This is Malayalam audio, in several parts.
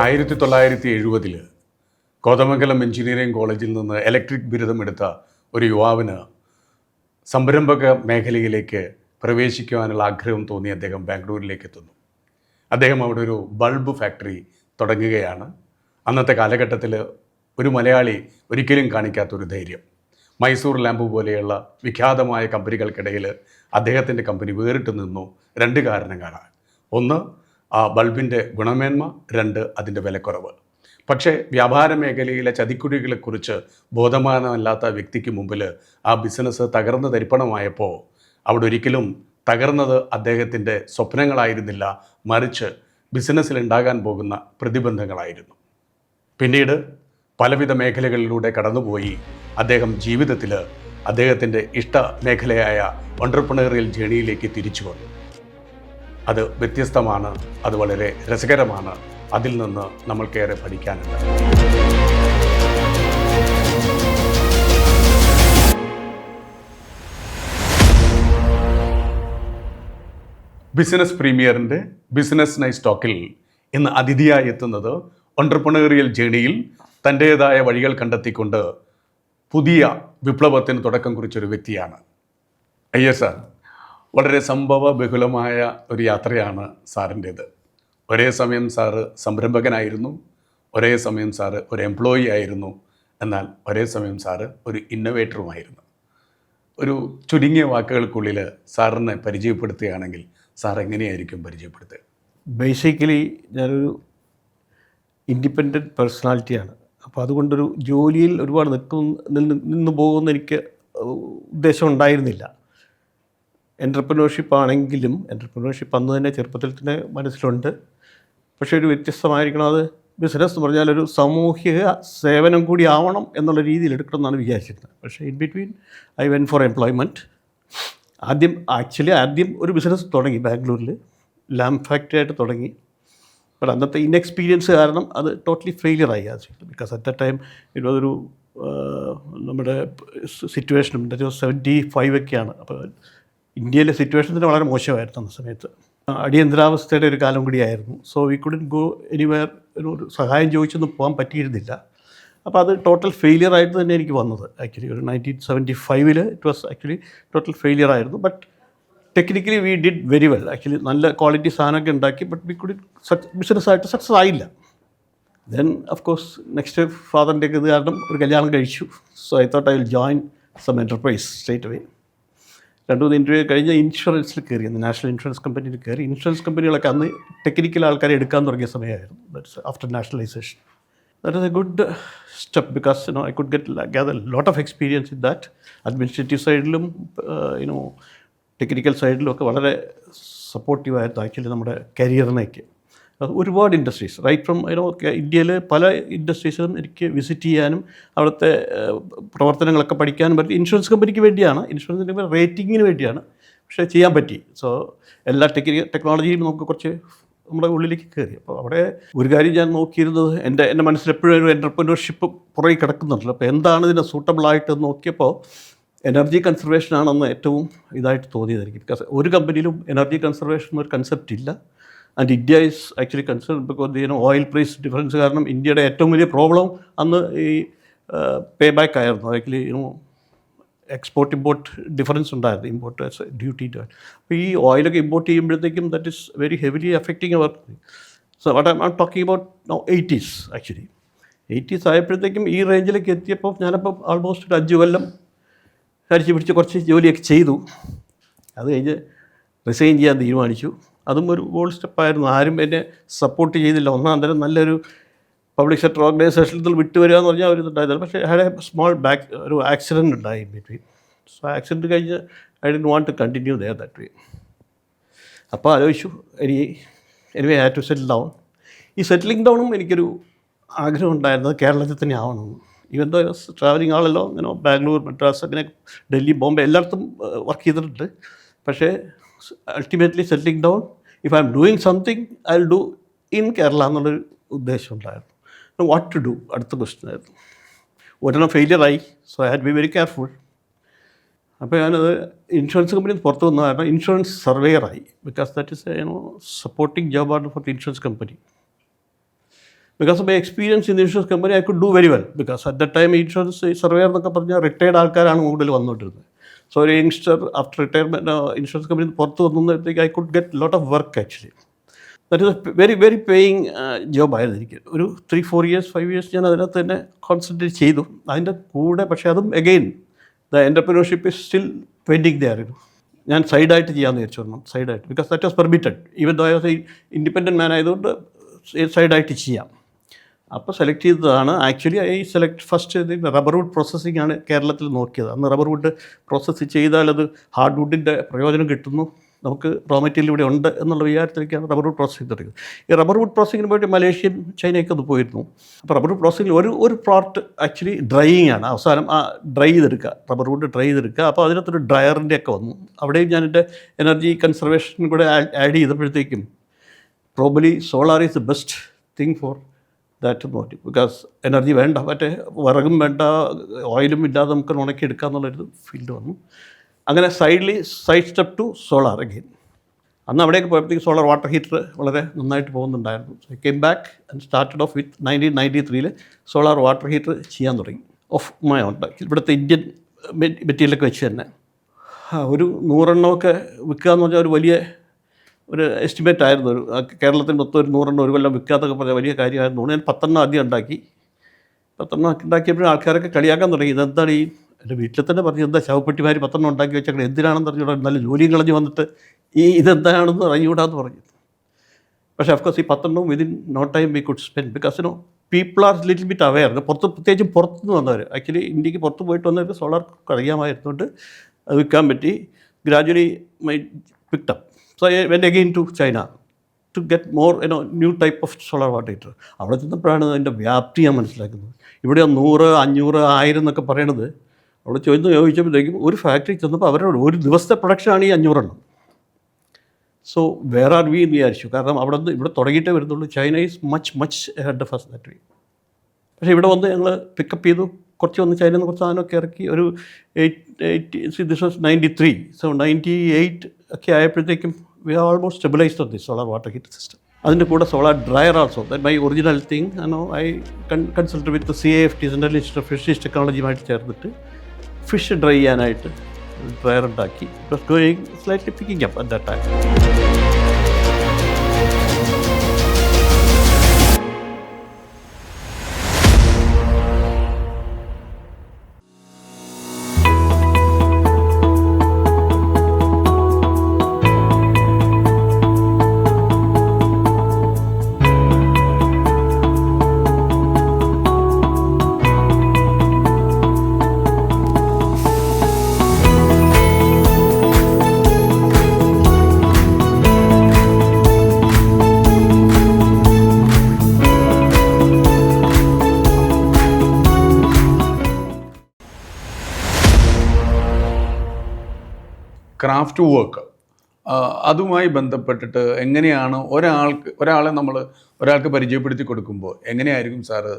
1970 കോതമംഗലം എഞ്ചിനീയറിംഗ് കോളേജിൽ നിന്ന് ഇലക്ട്രിക് ബിരുദമെടുത്ത ഒരു യുവാവിന് സംരംഭക മേഖലയിലേക്ക് പ്രവേശിക്കുവാനുള്ള ആഗ്രഹം തോന്നി അദ്ദേഹം ബാംഗ്ലൂരിലേക്ക് എത്തുന്നു. അദ്ദേഹം അവിടെ ഒരു ബൾബ് ഫാക്ടറി തുടങ്ങുകയാണ്. അന്നത്തെ കാലഘട്ടത്തിൽ ഒരു മലയാളി ഒരിക്കലും കാണിക്കാത്തൊരു ധൈര്യം. മൈസൂർ ലാമ്പ് പോലെയുള്ള വിഖ്യാതമായ കമ്പനികൾക്കിടയിൽ അദ്ദേഹത്തിൻ്റെ കമ്പനി വേറിട്ട് നിന്നു. രണ്ട് കാരണങ്ങളാണ്. ഒന്ന്, ആ ബൾബിൻ്റെ ഗുണമേന്മ. രണ്ട്, അതിൻ്റെ വിലക്കുറവ്. പക്ഷേ വ്യാപാര മേഖലയിലെ ചതിക്കുഴികളെക്കുറിച്ച് ബോധവാനമല്ലാത്ത വ്യക്തിക്ക് മുമ്പിൽ ആ ബിസിനസ് തകർന്ന് തരിപ്പണമായപ്പോൾ അവിടെ ഒരിക്കലും തകർന്നത് അദ്ദേഹത്തിൻ്റെ സ്വപ്നങ്ങളായിരുന്നില്ല, മറിച്ച് ബിസിനസ്സിൽ ഉണ്ടാകാൻ പോകുന്ന പ്രതിബന്ധങ്ങളായിരുന്നു. പിന്നീട് പലവിധ മേഖലകളിലൂടെ കടന്നുപോയി അദ്ദേഹം ജീവിതത്തിൽ അദ്ദേഹത്തിൻ്റെ ഇഷ്ട മേഖലയായ എൻ്റർപ്രണറിയൽ ജേണിയിലേക്ക് തിരിച്ചു വന്നു. അത് വ്യത്യസ്തമാണ്, അത് വളരെ രസകരമാണ്. അതിൽ നിന്ന് നമ്മൾക്കേറെ പഠിക്കാനുണ്ട്. ബിസിനസ് പ്രീമിയറിൻ്റെ ബിസിനസ് നൈറ്റ് ടോക്കിൽ ഇന്ന് അതിഥിയായി എത്തുന്നത് എൻ്റർപ്രണറിയൽ ജേണിയിൽ തൻ്റേതായ വഴികൾ കണ്ടെത്തിക്കൊണ്ട് പുതിയ വിപ്ലവത്തിന് തുടക്കം കുറിച്ചൊരു വ്യക്തിയാണ്. അയ്യോ സാർ, വളരെ സംഭവ ബഹുലമായ ഒരു യാത്രയാണ് സാറിൻ്റേത്. ഒരേ സമയം സാറ് സംരംഭകനായിരുന്നു, ഒരേ സമയം സാറ് ഒരു എംപ്ലോയി ആയിരുന്നു, എന്നാൽ ഒരേ സമയം സാറ് ഒരു ഇന്നോവേറ്ററുമായിരുന്നു. ഒരു ചുരുങ്ങിയ വാക്കുകൾക്കുള്ളിൽ സാറിനെ പരിചയപ്പെടുത്തുകയാണെങ്കിൽ സാർ എങ്ങനെയായിരിക്കും പരിചയപ്പെടുത്തുക? ബേസിക്കലി ഞാനൊരു ഇൻഡിപെൻഡൻറ്റ് പേഴ്സണാലിറ്റിയാണ്. അപ്പോൾ അതുകൊണ്ടൊരു ജോലിയിൽ ഒരുപാട് നിന്ന് പോകുമെന്ന് എനിക്ക് ഉദ്ദേശം ഉണ്ടായിരുന്നില്ല. എൻ്റർപ്രണർഷിപ്പ് ആണെങ്കിലും എൻ്റർപ്രണർഷിപ്പ് അന്ന് തന്നെ ചെറുപ്പത്തിൽ തന്നെ മനസ്സിലുണ്ട്. പക്ഷേ ഒരു വ്യത്യസ്തമായിരിക്കണം. അത് ബിസിനസ് എന്ന് പറഞ്ഞാൽ ഒരു സാമൂഹിക സേവനം കൂടി ആവണം എന്നുള്ള രീതിയിൽ എടുക്കണം എന്നാണ് വിചാരിച്ചിരുന്നത്. പക്ഷേ in between I went for employment. ആദ്യം ഒരു ബിസിനസ് തുടങ്ങി ബാംഗ്ലൂരിൽ, ലാമ്പ് ഫാക്ടറി ആയിട്ട് തുടങ്ങി. ബട്ട് അന്നത്തെ ഇൻഎക്സ്പീരിയൻസ് കാരണം അത് ടോട്ടലി ഫെയിലിയറായി. ബിക്കോസ് അറ്റ് ദ ടൈം ഇതൊരു നമ്മുടെ സിറ്റുവേഷനും 75 ഒക്കെയാണ്. അപ്പോൾ ഇന്ത്യയിലെ സിറ്റുവേഷൻ തന്നെ വളരെ മോശമായിരുന്നു അന്ന സമയത്ത്. അടിയന്തരാവസ്ഥയുടെ ഒരു കാലം കൂടിയായിരുന്നു. So we couldn't go anywhere. ഒരു സഹായം ചോദിച്ചൊന്നും പോകാൻ പറ്റിയിരുന്നില്ല. അപ്പോൾ അത് ടോട്ടൽ ഫെയിലിയർ ആയിട്ട് തന്നെ എനിക്ക് വന്നത്. ആക്ച്വലി ഒരു 1975 it was actually total failure ആയിരുന്നു. But technically we did very well. Actually നല്ല ക്വാളിറ്റി സാധനമൊക്കെ ഉണ്ടാക്കി. ബട്ട് വി കുഡ് ബിസിനസ്സായിട്ട് സക്സസ് ആയില്ല. ദെൻ ഓഫ് കോഴ്സ് നെക്സ്റ്റ് ഫാദറിൻ്റെ ഇത് കാരണം ഒരു കല്യാണം കഴിച്ചു. So I thought I will join some enterprise straight away. 2-3 interview കഴിഞ്ഞ് ഇൻഷുറൻസിൽ കയറി. നാഷണൽ ഇൻഷുറൻസ് കമ്പനിയിൽ കയറി. ഇൻഷുറൻസ് കമ്പനികളൊക്കെ അന്ന് ടെക്നിക്കൽ ആൾക്കാരെ എടുക്കാൻ തുടങ്ങിയ സമയമായിരുന്നു. That's after nationalisation. That is a good step because I could gather a lot of experience in that. Administrative സൈഡിലും ടെക്നിക്കൽ സൈഡിലും ഒക്കെ വളരെ സപ്പോർട്ടീവായിരുന്നു ആക്ച്വലി നമ്മുടെ കരിയറിനേക്ക്. ഒരുപാട് ഇൻഡസ്ട്രീസ് റൈറ്റ് ഫ്രം ഇന്ത്യയിൽ പല ഇൻഡസ്ട്രീസിലും എനിക്ക് വിസിറ്റ് ചെയ്യാനും അവിടുത്തെ പ്രവർത്തനങ്ങളൊക്കെ പഠിക്കാനും പറ്റി. ഇൻഷുറൻസ് കമ്പനിക്ക് വേണ്ടിയാണ്, ഇൻഷുറൻസിൻ്റെ റേറ്റിങ്ങിന് വേണ്ടിയാണ്. പക്ഷേ ചെയ്യാൻ പറ്റി. സോ എല്ലാ ടെക്നോളജിയും നമുക്ക് കുറച്ച് നമ്മുടെ ഉള്ളിലേക്ക് കയറി. അപ്പോൾ അവിടെ ഒരു കാര്യം ഞാൻ നോക്കിയിരുന്നത്, എൻ്റെ മനസ്സിലെപ്പോഴും ഒരു എൻ്റർപ്രണർഷിപ്പ് പുറകെ കിടക്കുന്നുണ്ടല്ലോ. അപ്പോൾ എന്താണ് ഇതിന് സൂട്ടബിളായിട്ട് നോക്കിയപ്പോൾ എനർജി കൺസർവേഷനാണെന്ന് ഏറ്റവും ഇതായിട്ട് തോന്നിയത് എനിക്ക്. ബിക്കോസ് ഒരു കമ്പനിയിലും എനർജി കൺസർവേഷൻ ഒരു കൺസെപ്റ്റ് ഇല്ല. And India is actually concern because oil price difference കാരണം ഇന്ത്യയുടെ ഏറ്റവും വലിയ പ്രോബ്ലം അന്ന് ഈ പേ ബാക്ക് ആയിരുന്നു. ആക്ച്വലി എക്സ്പോർട്ട് ഇമ്പോർട്ട് ഡിഫറൻസ് ഉണ്ടായിരുന്നു. Import duty. അപ്പോൾ ഈ ഓയിലൊക്കെ ഇമ്പോർട്ട് ചെയ്യുമ്പോഴത്തേക്കും that is very heavily affecting our. So what I am talking about now 80s. Actually 80s ആയപ്പോഴത്തേക്കും ഈ റേഞ്ചിലേക്ക് എത്തിയപ്പോൾ ഞാനപ്പോൾ ആൾമോസ്റ്റ് ഒരു 5 കൊല്ലം കരിച്ച് പിടിച്ച് കുറച്ച് ജോലിയൊക്കെ ചെയ്തു. അത് കഴിഞ്ഞ് റിസൈൻ ചെയ്യാൻ തീരുമാനിച്ചു. അതും ഒരു ബോൾഡ് സ്റ്റെപ്പായിരുന്നു. ആരും എന്നെ സപ്പോർട്ട് ചെയ്തില്ല. ഒന്നാം തരം നല്ലൊരു പബ്ലിക് സെക്ടർ ഓർഗനൈസേഷനിൽ വിട്ടുവരിക എന്ന് പറഞ്ഞാൽ ഒരു ഇതുണ്ടായിരുന്നില്ല. പക്ഷേ ഹാഡ് എ സ്മോൾ ഒരു ആക്സിഡൻറ്റ് ഉണ്ടായി ബിറ്റ്വീൻ. സോ ആക്സിഡൻറ്റ് കഴിഞ്ഞ് I didn't want to continue there that way. അപ്പോൾ ആലോചിച്ചു anyway had to settle down. ഈ സെറ്റിലിംഗ് ഡൗണും എനിക്കൊരു ആഗ്രഹം ഉണ്ടായിരുന്നത് കേരളത്തിൽ തന്നെ ആവണമെന്ന്. ഈവൻ ദോ ട്രാവലിംഗ് ആളല്ലോ, ബാംഗ്ലൂർ, മദ്രാസ്, അങ്ങനെ ഡൽഹി, ബോംബെ എല്ലായിടത്തും വർക്ക് ചെയ്തിട്ടുണ്ട്. പക്ഷേ ultimately settling down, if I am doing something I will do in Kerala എന്നുള്ളൊരു ഉദ്ദേശം ഉണ്ടായിരുന്നു. വാട്ട് ടു ഡു അടുത്ത ക്വസ്റ്റ്യൻ ആയിരുന്നു. ഒരെണ്ണം ഫെയിലിയറായി. So I had be very careful. അപ്പോൾ ഞാനത് ഇൻഷുറൻസ് കമ്പനി പുറത്ത് വന്ന കാരണം ഇൻഷുറൻസ് സർവേയറായി. ബിക്കോസ് ദാറ്റ് ഇസ് സപ്പോർട്ടിംഗ് ജോബാണ് for the insurance company. Because of my experience in the insurance company I could do very well because at the time insurance surveyor എന്നൊക്കെ പറഞ്ഞാൽ റിട്ടയർഡ് ആൾക്കാരാണ് കൂടുതൽ വന്നുകൊണ്ടിരുന്നത്. സോ ഒരു youngster after retirement insurance company പുറത്ത് വന്നപ്പോഴത്തേക്ക് I could get lot of work actually. That is a very very paying ജോബായിരുന്നു എനിക്ക്. ഒരു 3-4 ഇയേഴ്സ് 5 ഇയേഴ്സ് ഞാൻ അതിനകത്ത് തന്നെ കോൺസെൻട്രേറ്റ് ചെയ്തു. അതിൻ്റെ കൂടെ പക്ഷേ അതും again the entrepreneurship is still pending there. ഞാൻ സൈഡായിട്ട് ചെയ്യാമെന്ന് വിചാരിച്ചു വരണം, സൈഡായിട്ട്, because that was permitted. Even though I was independent man ആയതുകൊണ്ട് സൈഡായിട്ട് ചെയ്യാം. അപ്പോൾ സെലക്ട് ചെയ്തതാണ് actually first rubber wood processing ആണ് കേരളത്തിൽ നോക്കിയത്. അന്ന് റബ്ബർ വുഡ് പ്രോസസ്സ് ചെയ്താൽ അത് ഹാർഡ് വുഡിൻ്റെ പ്രയോജനം കിട്ടുന്നു, നമുക്ക് റോ മെറ്റീരിയൽ ഇവിടെ ഉണ്ട് എന്നുള്ള വിചാരത്തിലേക്കാണ് റബ്ബർ വുഡ് പ്രോസസ്സിംഗ് തുടങ്ങിയത്. ഈ റബ്ബർ വുഡ് പ്രോസസ്സിങ്ങിന് പോയിട്ട് മലേഷ്യയും ചൈനയൊക്കെ ഒന്ന് പോയിരുന്നു. അപ്പോൾ റബ്ബർ വുഡ് പ്രോസസ്സിങ്ങിൽ ഒരു പാർട്ട് ആക്ച്വലി ഡ്രൈയിങ് ആണ്. അവസാനം ആ ഡ്രൈ ചെയ്തെടുക്കുക, റബ്ബർ വുഡ് ഡ്രൈ ചെയ്തെടുക്കുക. അപ്പോൾ അതിനകത്തൊരു ഡ്രയറിൻ്റെ ഒക്കെ വന്നു. അവിടെയും ഞാൻ എൻ്റെ എനർജി കൺസർവേഷൻ കൂടെ ആഡ് ചെയ്തപ്പോഴത്തേക്കും probably solar is the best thing for that നോട്ടി. ബിക്കോസ് എനർജി വേണ്ട, മറ്റേ വിറകും വേണ്ട, ഓയിലും ഇല്ലാതെ നമുക്ക് ഉണക്കിയെടുക്കുക എന്നുള്ളൊരു ഫീൽഡ് വന്നു. അങ്ങനെ side step to solar again. അന്ന് അവിടേക്ക് പോയപ്പോഴത്തേക്ക് സോളാർ വാട്ടർ ഹീറ്റർ വളരെ നന്നായിട്ട് പോകുന്നുണ്ടായിരുന്നു. So I came back and started off with 1993 solar water heater ചെയ്യാൻ തുടങ്ങി. ഓഫ് മൈ ഓൺ, ഇവിടുത്തെ ഇന്ത്യൻ മെറ്റീരിയലൊക്കെ വെച്ച് തന്നെ. ഒരു 100 എണ്ണമൊക്കെ വിൽക്കുക എന്ന് പറഞ്ഞാൽ ഒരു വലിയ ഒരു എസ്റ്റിമേറ്റ് ആയിരുന്നു. കേരളത്തിൽ മൊത്തം ഒരു 100 എണ്ണം ഒരു കൊല്ലം വിൽക്കാത്തൊക്കെ പറഞ്ഞാൽ വലിയ കാര്യമായിരുന്നു. ഞാൻ 10 എണ്ണം ആദ്യം ഉണ്ടാക്കി. 10 എണ്ണം ഉണ്ടാക്കിയപ്പോഴും ആൾക്കാരൊക്കെ കളിയാക്കാൻ തുടങ്ങി. ഇതെന്താണ് ഈ എൻ്റെ വീട്ടിൽ തന്നെ പറഞ്ഞു, എന്താ ശവപ്പെട്ടിമാർ 10 എണ്ണം ഉണ്ടാക്കി വെച്ചാൽ എന്തിനാണെന്ന് പറഞ്ഞുകൂടാ, നല്ല ജോലിയും കളഞ്ഞ് വന്നിട്ട് ഇതെന്താണെന്ന് അറിഞ്ഞുകൂടാന്ന് പറഞ്ഞു. പക്ഷേ അഫ്കോഴ്സ് ഈ 10 എണ്ണവും within no time we could spend because people are little bit aware. പ്രത്യേകിച്ചും പുറത്തുനിന്ന് വന്നവർ, ആക്ച്വലി ഇന്ത്യക്ക് പുറത്ത് പോയിട്ട് വന്നവർക്ക് സോളാർ അറിയാമായിരുന്നുകൊണ്ട് അത് വിൽക്കാൻ പറ്റി. Gradually my picked up. So I went again to China to get more new type of solar water heater. അവിടെ ചെന്നപ്പോഴാണ് അതിൻ്റെ വ്യാപ്തി ഞാൻ മനസ്സിലാക്കുന്നത്. ഇവിടെ 100, 500, 1000 എന്നൊക്കെ പറയണത് അവിടെ ചോദിച്ചപ്പോഴത്തേക്കും ഒരു ഫാക്ടറി ചെന്നപ്പോൾ അവരോട് ഒരു ദിവസത്തെ പ്രൊഡക്ഷനാണ് ഈ 500 എണ്ണം. സോ വേർ ആർ വി എന്ന് വിചാരിച്ചു. കാരണം അവിടെ നിന്ന് ഇവിടെ തുടങ്ങിയിട്ടേ വരുന്നുള്ളൂ. China is much head of us that way. പക്ഷേ ഇവിടെ വന്ന് ഞങ്ങൾ പിക്കപ്പ് ചെയ്തു. കുറച്ച് വന്ന് ചൈനയിൽ നിന്ന് കുറച്ച് സാധനമൊക്കെ ഇറക്കി. ഒരു 93. സോ 98 ഒക്കെ ആയപ്പോഴത്തേക്കും we are almost stabilised on this solar water heater system. അതിൻ്റെ കൂടെ solar dryer also, that my original thing. I consult with CAFT, central institute of fisheries ടെക്നോളജിയുമായിട്ട് ചേർന്നിട്ട് ഫിഷ് ഡ്രൈ ചെയ്യാനായിട്ട് ഡ്രയർ ഉണ്ടാക്കി. It was going slightly picking up at that time. Craft work, അതുമായി ബന്ധപ്പെട്ടിട്ട് എങ്ങനെയാണ് ഒരാൾക്ക് പരിചയപ്പെടുത്തി കൊടുക്കുമ്പോൾ എങ്ങനെയായിരിക്കും സാറ്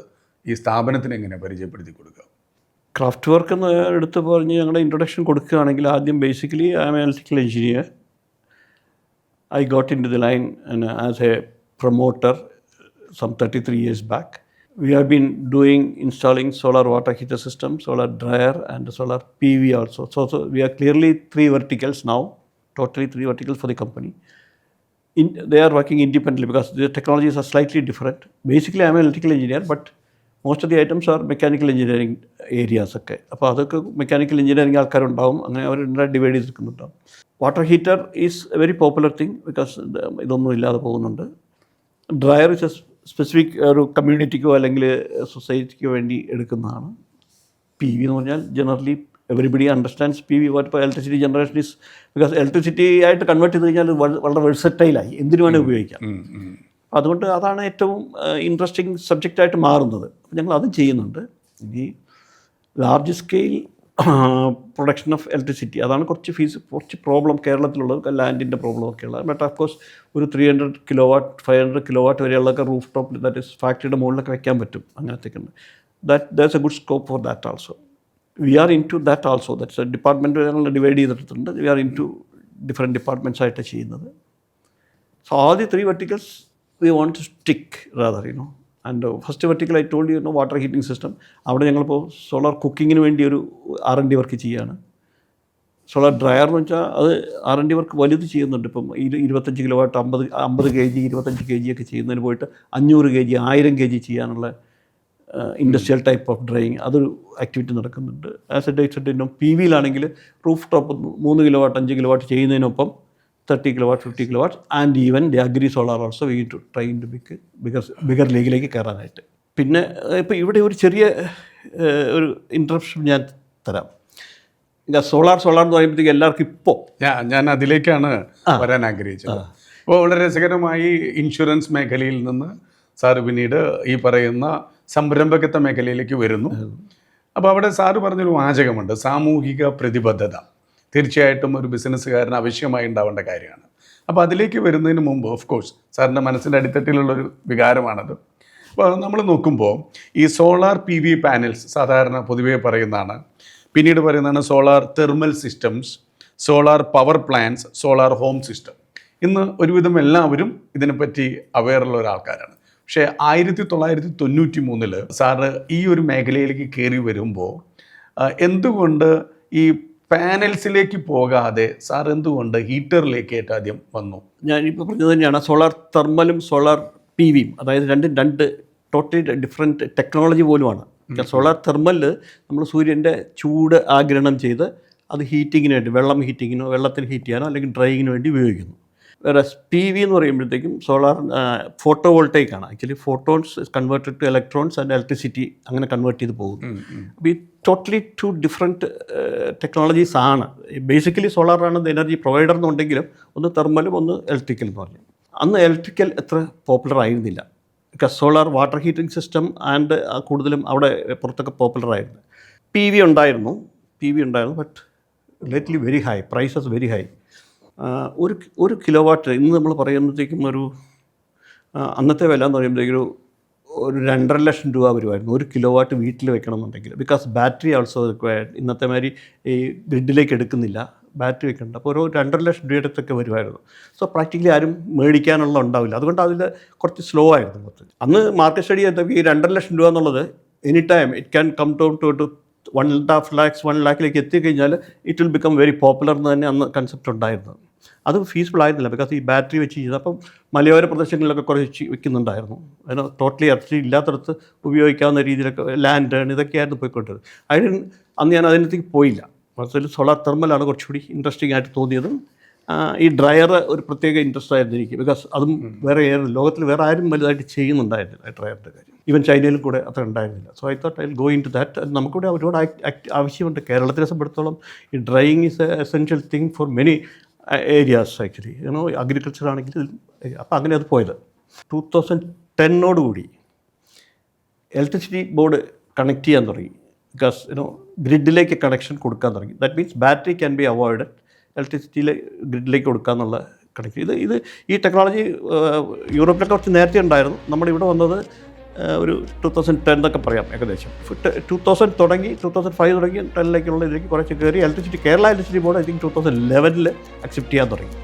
ഈ സ്ഥാപനത്തിന് എങ്ങനെ പരിചയപ്പെടുത്തി കൊടുക്കുക? ക്രാഫ്റ്റ് വർക്ക് എന്ന് എടുത്ത് പറഞ്ഞ് ഞങ്ങളുടെ ഇൻട്രൊഡക്ഷൻ കൊടുക്കുകയാണെങ്കിൽ ആദ്യം basically I'm electrical engineer. I got into the line as a promoter some 33 years back. We have been installing solar water heater system, solar dryer and solar PV also. So we are clearly 3 verticals now, totally 3 verticals for the company. They are working independently because the technologies are slightly different. Basically I am an electrical engineer, but most of the items are mechanical engineering areas ഒക്കെ. അപ്പോൾ അതൊക്കെ മെക്കാനിക്കൽ എഞ്ചിനീയറിംഗ് ആൾക്കാരുണ്ടാവും, അങ്ങനെ അവർ ഡിവൈഡ് ചെയ്തിരിക്കുന്നുണ്ടാവും. Water heater is a very popular thing because ഇതൊന്നും ഇല്ലാതെ പോകുന്നുണ്ട്. ഡ്രയർ ഇസ് സ്പെസിഫിക് ഒരു കമ്മ്യൂണിറ്റിക്കോ അല്ലെങ്കിൽ സൊസൈറ്റിക്കോ വേണ്ടി എടുക്കുന്നതാണ്. PV എന്ന് പറഞ്ഞാൽ ജനറലി എവറിബഡി അണ്ടർസ്റ്റാൻഡ്സ് PV. ഇപ്പോൾ electricity generation is because electricity ആയിട്ട് കൺവേർട്ട് ചെയ്ത് കഴിഞ്ഞാൽ വളരെ വെഴ്സറ്റൈലായി, എന്തിനു വേണേൽ ഉപയോഗിക്കാം. അതുകൊണ്ട് അതാണ് ഏറ്റവും ഇൻട്രസ്റ്റിംഗ് സബ്ജക്റ്റായിട്ട് മാറുന്നത്. ഞങ്ങൾ അത് ചെയ്യുന്നുണ്ട്. ഈ large scale production of electricity, അതാണ് കുറച്ച് പ്രോബ്ലം കേരളത്തിലുള്ളത്, ലാൻഡിൻ്റെ പ്രോബ്ലം ഒക്കെ ഉള്ളത്. ബട്ട് ഓഫ് കോഴ്സ് ഒരു 300 kilowatt 500 kilowatt വരെയുള്ളതൊക്കെ റൂഫ് ടോപ്പിൽ, ദാറ്റ് ഇസ് ഫാക്ടറിയുടെ മുകളിലൊക്കെ വെക്കാൻ പറ്റും. അങ്ങനത്തെയൊക്കെ ഉണ്ട്. That's a good scope for that also. We are into that also. That's a department ഞങ്ങൾ ഡിവൈഡ് ചെയ്തിട്ടുണ്ട്. We are into different departments ആയിട്ട് ചെയ്യുന്നത്. So all the 3 verticals we want to stick rather, and first vertical I told you water heating system. അവിടെ ഞങ്ങളിപ്പോൾ സോളാർ കുക്കിങ്ങിന് വേണ്ടി ഒരു R&D വർക്ക് ചെയ്യുകയാണ്. സോളാർ ഡ്രയർ എന്ന് വെച്ചാൽ അത് R&D വർക്ക് വലുത് ചെയ്യുന്നുണ്ട്. ഇപ്പം 25 കിലോവാട്ട് 50 kg 25 kg ഒക്കെ ചെയ്യുന്നതിന് പോയിട്ട് 500 kg 1000 kg ചെയ്യാനുള്ള ഇൻഡസ്ട്രിയൽ ടൈപ്പ് ഓഫ് ഡ്രൈയിങ് അതൊരു ആക്ടിവിറ്റി നടക്കുന്നുണ്ട്. ആസ് എ ഡേറ്റ് PV-ലാണെങ്കിൽ റൂഫ് ടോപ്പ് 3 കിലോവാട്ട് 5 കിലോവാട്ട് ചെയ്യുന്നതിനൊപ്പം 30 kilowatt 50 kilowatt and even the agri solar also we to try to bigger ലീഗിലേക്ക് കയറാനായിട്ട്. പിന്നെ ഇപ്പോൾ ഇവിടെ ഒരു ചെറിയ ഒരു ഇൻട്രപ്ഷൻ ഞാൻ തരാം. സോളാർ എന്ന് പറയുമ്പോഴത്തേക്ക് എല്ലാവർക്കും ഇപ്പോൾ ഞാൻ അതിലേക്കാണ് വരാൻ ആഗ്രഹിച്ചത്. അപ്പോൾ വളരെ രസകരമായി ഇൻഷുറൻസ് മേഖലയിൽ നിന്ന് സാറ് പിന്നീട് ഈ പറയുന്ന സംരംഭകത്വ മേഖലയിലേക്ക് വരുന്നു. അപ്പോൾ അവിടെ സാറ് പറഞ്ഞൊരു വാചകമുണ്ട്, സാമൂഹിക പ്രതിബദ്ധത. തീർച്ചയായിട്ടും ഒരു ബിസിനസ്സുകാരന് ആവശ്യമായി ഉണ്ടാവേണ്ട കാര്യമാണ്. അപ്പോൾ അതിലേക്ക് വരുന്നതിന് മുമ്പ് ഓഫ് കോഴ്സ് സാറിൻ്റെ മനസ്സിൻ്റെ അടിത്തട്ടിലുള്ളൊരു വികാരമാണത്. അപ്പോൾ നമ്മൾ നോക്കുമ്പോൾ ഈ സോളാർ PV പാനൽസ് സാധാരണ പൊതുവേ പറയുന്നതാണ്. പിന്നീട് പറയുന്നതാണ് solar thermal systems, solar power plants, solar home system. ഇന്ന് ഒരുവിധം എല്ലാവരും ഇതിനെപ്പറ്റി അവെയറുള്ള ഒരാൾക്കാരാണ്. പക്ഷേ 1993 സാറ് ഈ ഒരു മേഖലയിലേക്ക് കയറി വരുമ്പോൾ എന്തുകൊണ്ട് ഈ പാനൽസിലേക്ക് പോകാതെ സാർ എന്തുകൊണ്ട് ഹീറ്ററിലേക്ക് ഏറ്റവും ആദ്യം വന്നു? ഞാനിപ്പോൾ പറഞ്ഞത് തന്നെയാണ്. സോളാർ തെർമലും സോളാർ PV-യും അതായത് രണ്ട് ടോട്ടലി ഡിഫറെൻറ്റ് ടെക്നോളജി പോലുമാണ്. സോളാർ തെർമലിൽ നമ്മൾ സൂര്യൻ്റെ ചൂട് ആഗിരണം ചെയ്ത് അത് ഹീറ്റിങ്ങിന് വേണ്ടി വെള്ളത്തിന് ഹീറ്റ് ചെയ്യാനോ അല്ലെങ്കിൽ ഡ്രൈയിങ്ങിന് വേണ്ടി ഉപയോഗിക്കുന്നു. വേറെ PV എന്ന് പറയുമ്പോഴത്തേക്കും സോളാർ ഫോട്ടോ വോൾട്ടൈക്ക് ആണ്. Actually photons converted two electrons and electricity അങ്ങനെ കൺവേർട്ട് ചെയ്ത് പോകുന്നു. അപ്പോൾ ഈ ടോട്ടലി 2 ഡിഫറെൻറ്റ് ടെക്നോളജീസ് ആണ്. ബേസിക്കലി സോളാറാണ് എനർജി പ്രൊവൈഡർ എന്നുണ്ടെങ്കിലും ഒന്ന് തെർമലും ഒന്ന് ഇലക്ട്രിക്കൽ എന്ന് പറഞ്ഞു. അന്ന് ഇലക്ട്രിക്കൽ എത്ര പോപ്പുലർ ആയിരുന്നില്ല. Because solar water heating system and കൂടുതലും അവിടെ പുറത്തൊക്കെ പോപ്പുലർ ആയിരുന്നു. PV ഉണ്ടായിരുന്നു but lately very high, prices very high. ഒരു കിലോവാട്ട് ഇന്ന് നമ്മൾ പറയുമ്പോഴത്തേക്കും അന്നത്തെ വില എന്ന് പറയുമ്പോഴത്തേക്കും ഒരു 2.5 ലക്ഷം രൂപ വരുമായിരുന്നു ഒരു കിലോവാട്ട് വീട്ടിൽ വെക്കണമെന്നുണ്ടെങ്കിൽ. Because battery also required. ഇന്നത്തെ മാതിരി ഈ ഗ്രിഡിലേക്ക് എടുക്കുന്നില്ല, ബാറ്ററി വെക്കുന്നുണ്ട്. അപ്പോൾ ഒരു 2.5 ലക്ഷം രൂപയുടെ അടുത്തൊക്കെ വരുമായിരുന്നു. സോ പ്രാക്ടിക്കലി ആരും മേടിക്കാനുള്ള ഉണ്ടാവില്ല. അതുകൊണ്ട് അതിൽ കുറച്ച് സ്ലോ ആയിരുന്നു മൊത്തം. അന്ന് മാർക്കറ്റ് സ്റ്റഡി ചെയ്തപ്പോൾ ഈ 2.5 ലക്ഷം രൂപ എന്നുള്ളത് any time it can come down to 1.5 lakhs 1 lakhiലേക്ക് എത്തിക്കഴിഞ്ഞാൽ it will become very popular എന്ന് തന്നെ അന്ന് കൺസെപ്റ്റ് ഉണ്ടായിരുന്നത്. അത് ഫീസിബിൾ ആയിരുന്നില്ല. ബിക്കോസ് ഈ ബാറ്ററി വെച്ച് ചെയ്ത് അപ്പം മലയോര പ്രദേശങ്ങളിലൊക്കെ കുറച്ച് വെക്കുന്നുണ്ടായിരുന്നു. അതിന് ടോട്ടലി ഇലക്ട്രിസിറ്റി ഇല്ലാത്തടത്ത് ഉപയോഗിക്കാവുന്ന രീതിയിലൊക്കെ ലാൻഡ് ഇതൊക്കെയായിരുന്നു പോയിക്കൊണ്ടിരുന്നത്. അന്ന് ഞാൻ അതിനകത്തേക്ക് പോയില്ല. മൊത്തത്തിൽ സോളാർ തെർമലാണ് കുറച്ചുകൂടി ഇൻട്രസ്റ്റിംഗ് ആയിട്ട് തോന്നിയതും. ഈ ഡ്രയർ ഒരു പ്രത്യേക ഇൻട്രസ്റ്റ് ആയിരുന്നു എനിക്ക്. ബിക്കോസ് അതും ലോകത്തിൽ വേറെ ആരും വലുതായിട്ട് ചെയ്യുന്നുണ്ടായിരുന്നില്ല ആ ഡ്രയറിൻ്റെ കാര്യം. ഈവൻ ചൈനയിലും കൂടെ അത്ര ഉണ്ടായിരുന്നില്ല. So I thought I will go into that. നമുക്കിവിടെ ഒരുപാട് ആവശ്യമുണ്ട്. കേരളത്തിനെ സംബന്ധിച്ചിടത്തോളം ഈ drying is a essential thing for many areas actually. Agriculture ആണെങ്കിൽ. അപ്പോൾ അങ്ങനെ അത് പോയത് 2010 ഇലക്ട്രിസിറ്റി ബോർഡ് കണക്ട് ചെയ്യാൻ തുടങ്ങി. ബിക്കോസ് ഗ്രിഡിലേക്ക് കണക്ഷൻ കൊടുക്കാൻ തുടങ്ങി. That means battery can be avoided, ഇലക്ട്രിസിറ്റിയിൽ ഗ്രിഡിലേക്ക് കൊടുക്കാമെന്നുള്ള കണക്ട്. ഈ ടെക്നോളജി യൂറോപ്പിലൊക്കെ കുറച്ച് നേരത്തെ ഉണ്ടായിരുന്നു. നമ്മുടെ ഇവിടെ വന്നത് ഒരു 2010 എന്നൊക്കെ പറയാം ഏകദേശം. 2000 തുടങ്ങി 2005 തുടങ്ങി 10 ഇതിലേക്ക് കുറച്ച് കയറി. Kerala electricity board I think 2011 accept ചെയ്യാൻ തുടങ്ങി.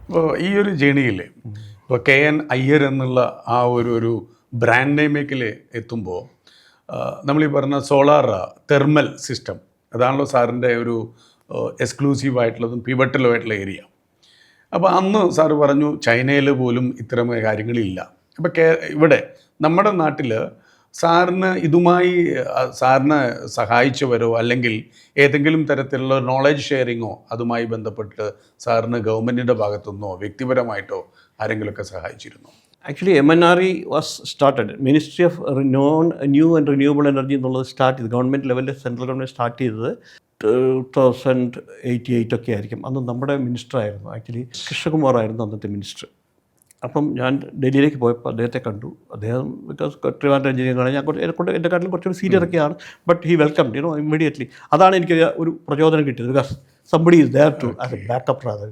അപ്പോൾ ഈ ഒരു ജേണിയിൽ ഇപ്പോൾ KN അയ്യർ എന്നുള്ള ആ ഒരു ബ്രാൻഡ് നെയിമേക്കിൽ എത്തുമ്പോൾ നമ്മളീ പറഞ്ഞ സോളാർ തെർമൽ സിസ്റ്റം അതാണല്ലോ സാറിൻ്റെ ഒരു എക്സ്ക്ലൂസീവായിട്ടുള്ളതും പിവട്ടലുമായിട്ടുള്ള ഏരിയ. അപ്പോൾ അന്ന് സാറ് പറഞ്ഞു ചൈനയിൽ പോലും ഇത്തരം കാര്യങ്ങളില്ല. അപ്പോൾ ഇവിടെ നമ്മുടെ നാട്ടിൽ സാറിന് ഇതുമായി സാറിനെ സഹായിച്ചവരോ അല്ലെങ്കിൽ ഏതെങ്കിലും തരത്തിലുള്ള നോളജ് ഷെയറിങ്ങോ അതുമായി ബന്ധപ്പെട്ട് സാറിന് ഗവൺമെൻറ്റിൻ്റെ ഭാഗത്തുനിന്നോ വ്യക്തിപരമായിട്ടോ ആരെങ്കിലുമൊക്കെ സഹായിച്ചിരുന്നു? Actually MNRE was started, ministry of new and renewable energy എന്നുള്ളത് സ്റ്റാർട്ട് ചെയ്ത് ഗവൺമെൻറ് ലെവലിൽ സെൻട്രൽ ഗവൺമെൻറ് സ്റ്റാർട്ട് ചെയ്തത് 2088 ഒക്കെ ആയിരിക്കും. അന്ന് നമ്മുടെ മിനിസ്റ്ററായിരുന്നു ആക്ച്വലി കൃഷ്ണകുമാറായിരുന്നു അന്നത്തെ മിനിസ്റ്റർ. അപ്പം ഞാൻ ഡൽഹിയിലേക്ക് പോയപ്പോൾ അദ്ദേഹത്തെ കണ്ടു. അദ്ദേഹം ബിക്കോസ് ട്രിവാൻഡ്രം എഞ്ചിനീയറാണ്, എൻ്റെ കാട്ടിലും കുറച്ചുകൂടി സീനിയറൊക്കെയാണ്. But he welcome immediately. അതാണ് എനിക്ക് ഒരു പ്രചോദനം കിട്ടിയത്. Because somebody is there to as a backup rather.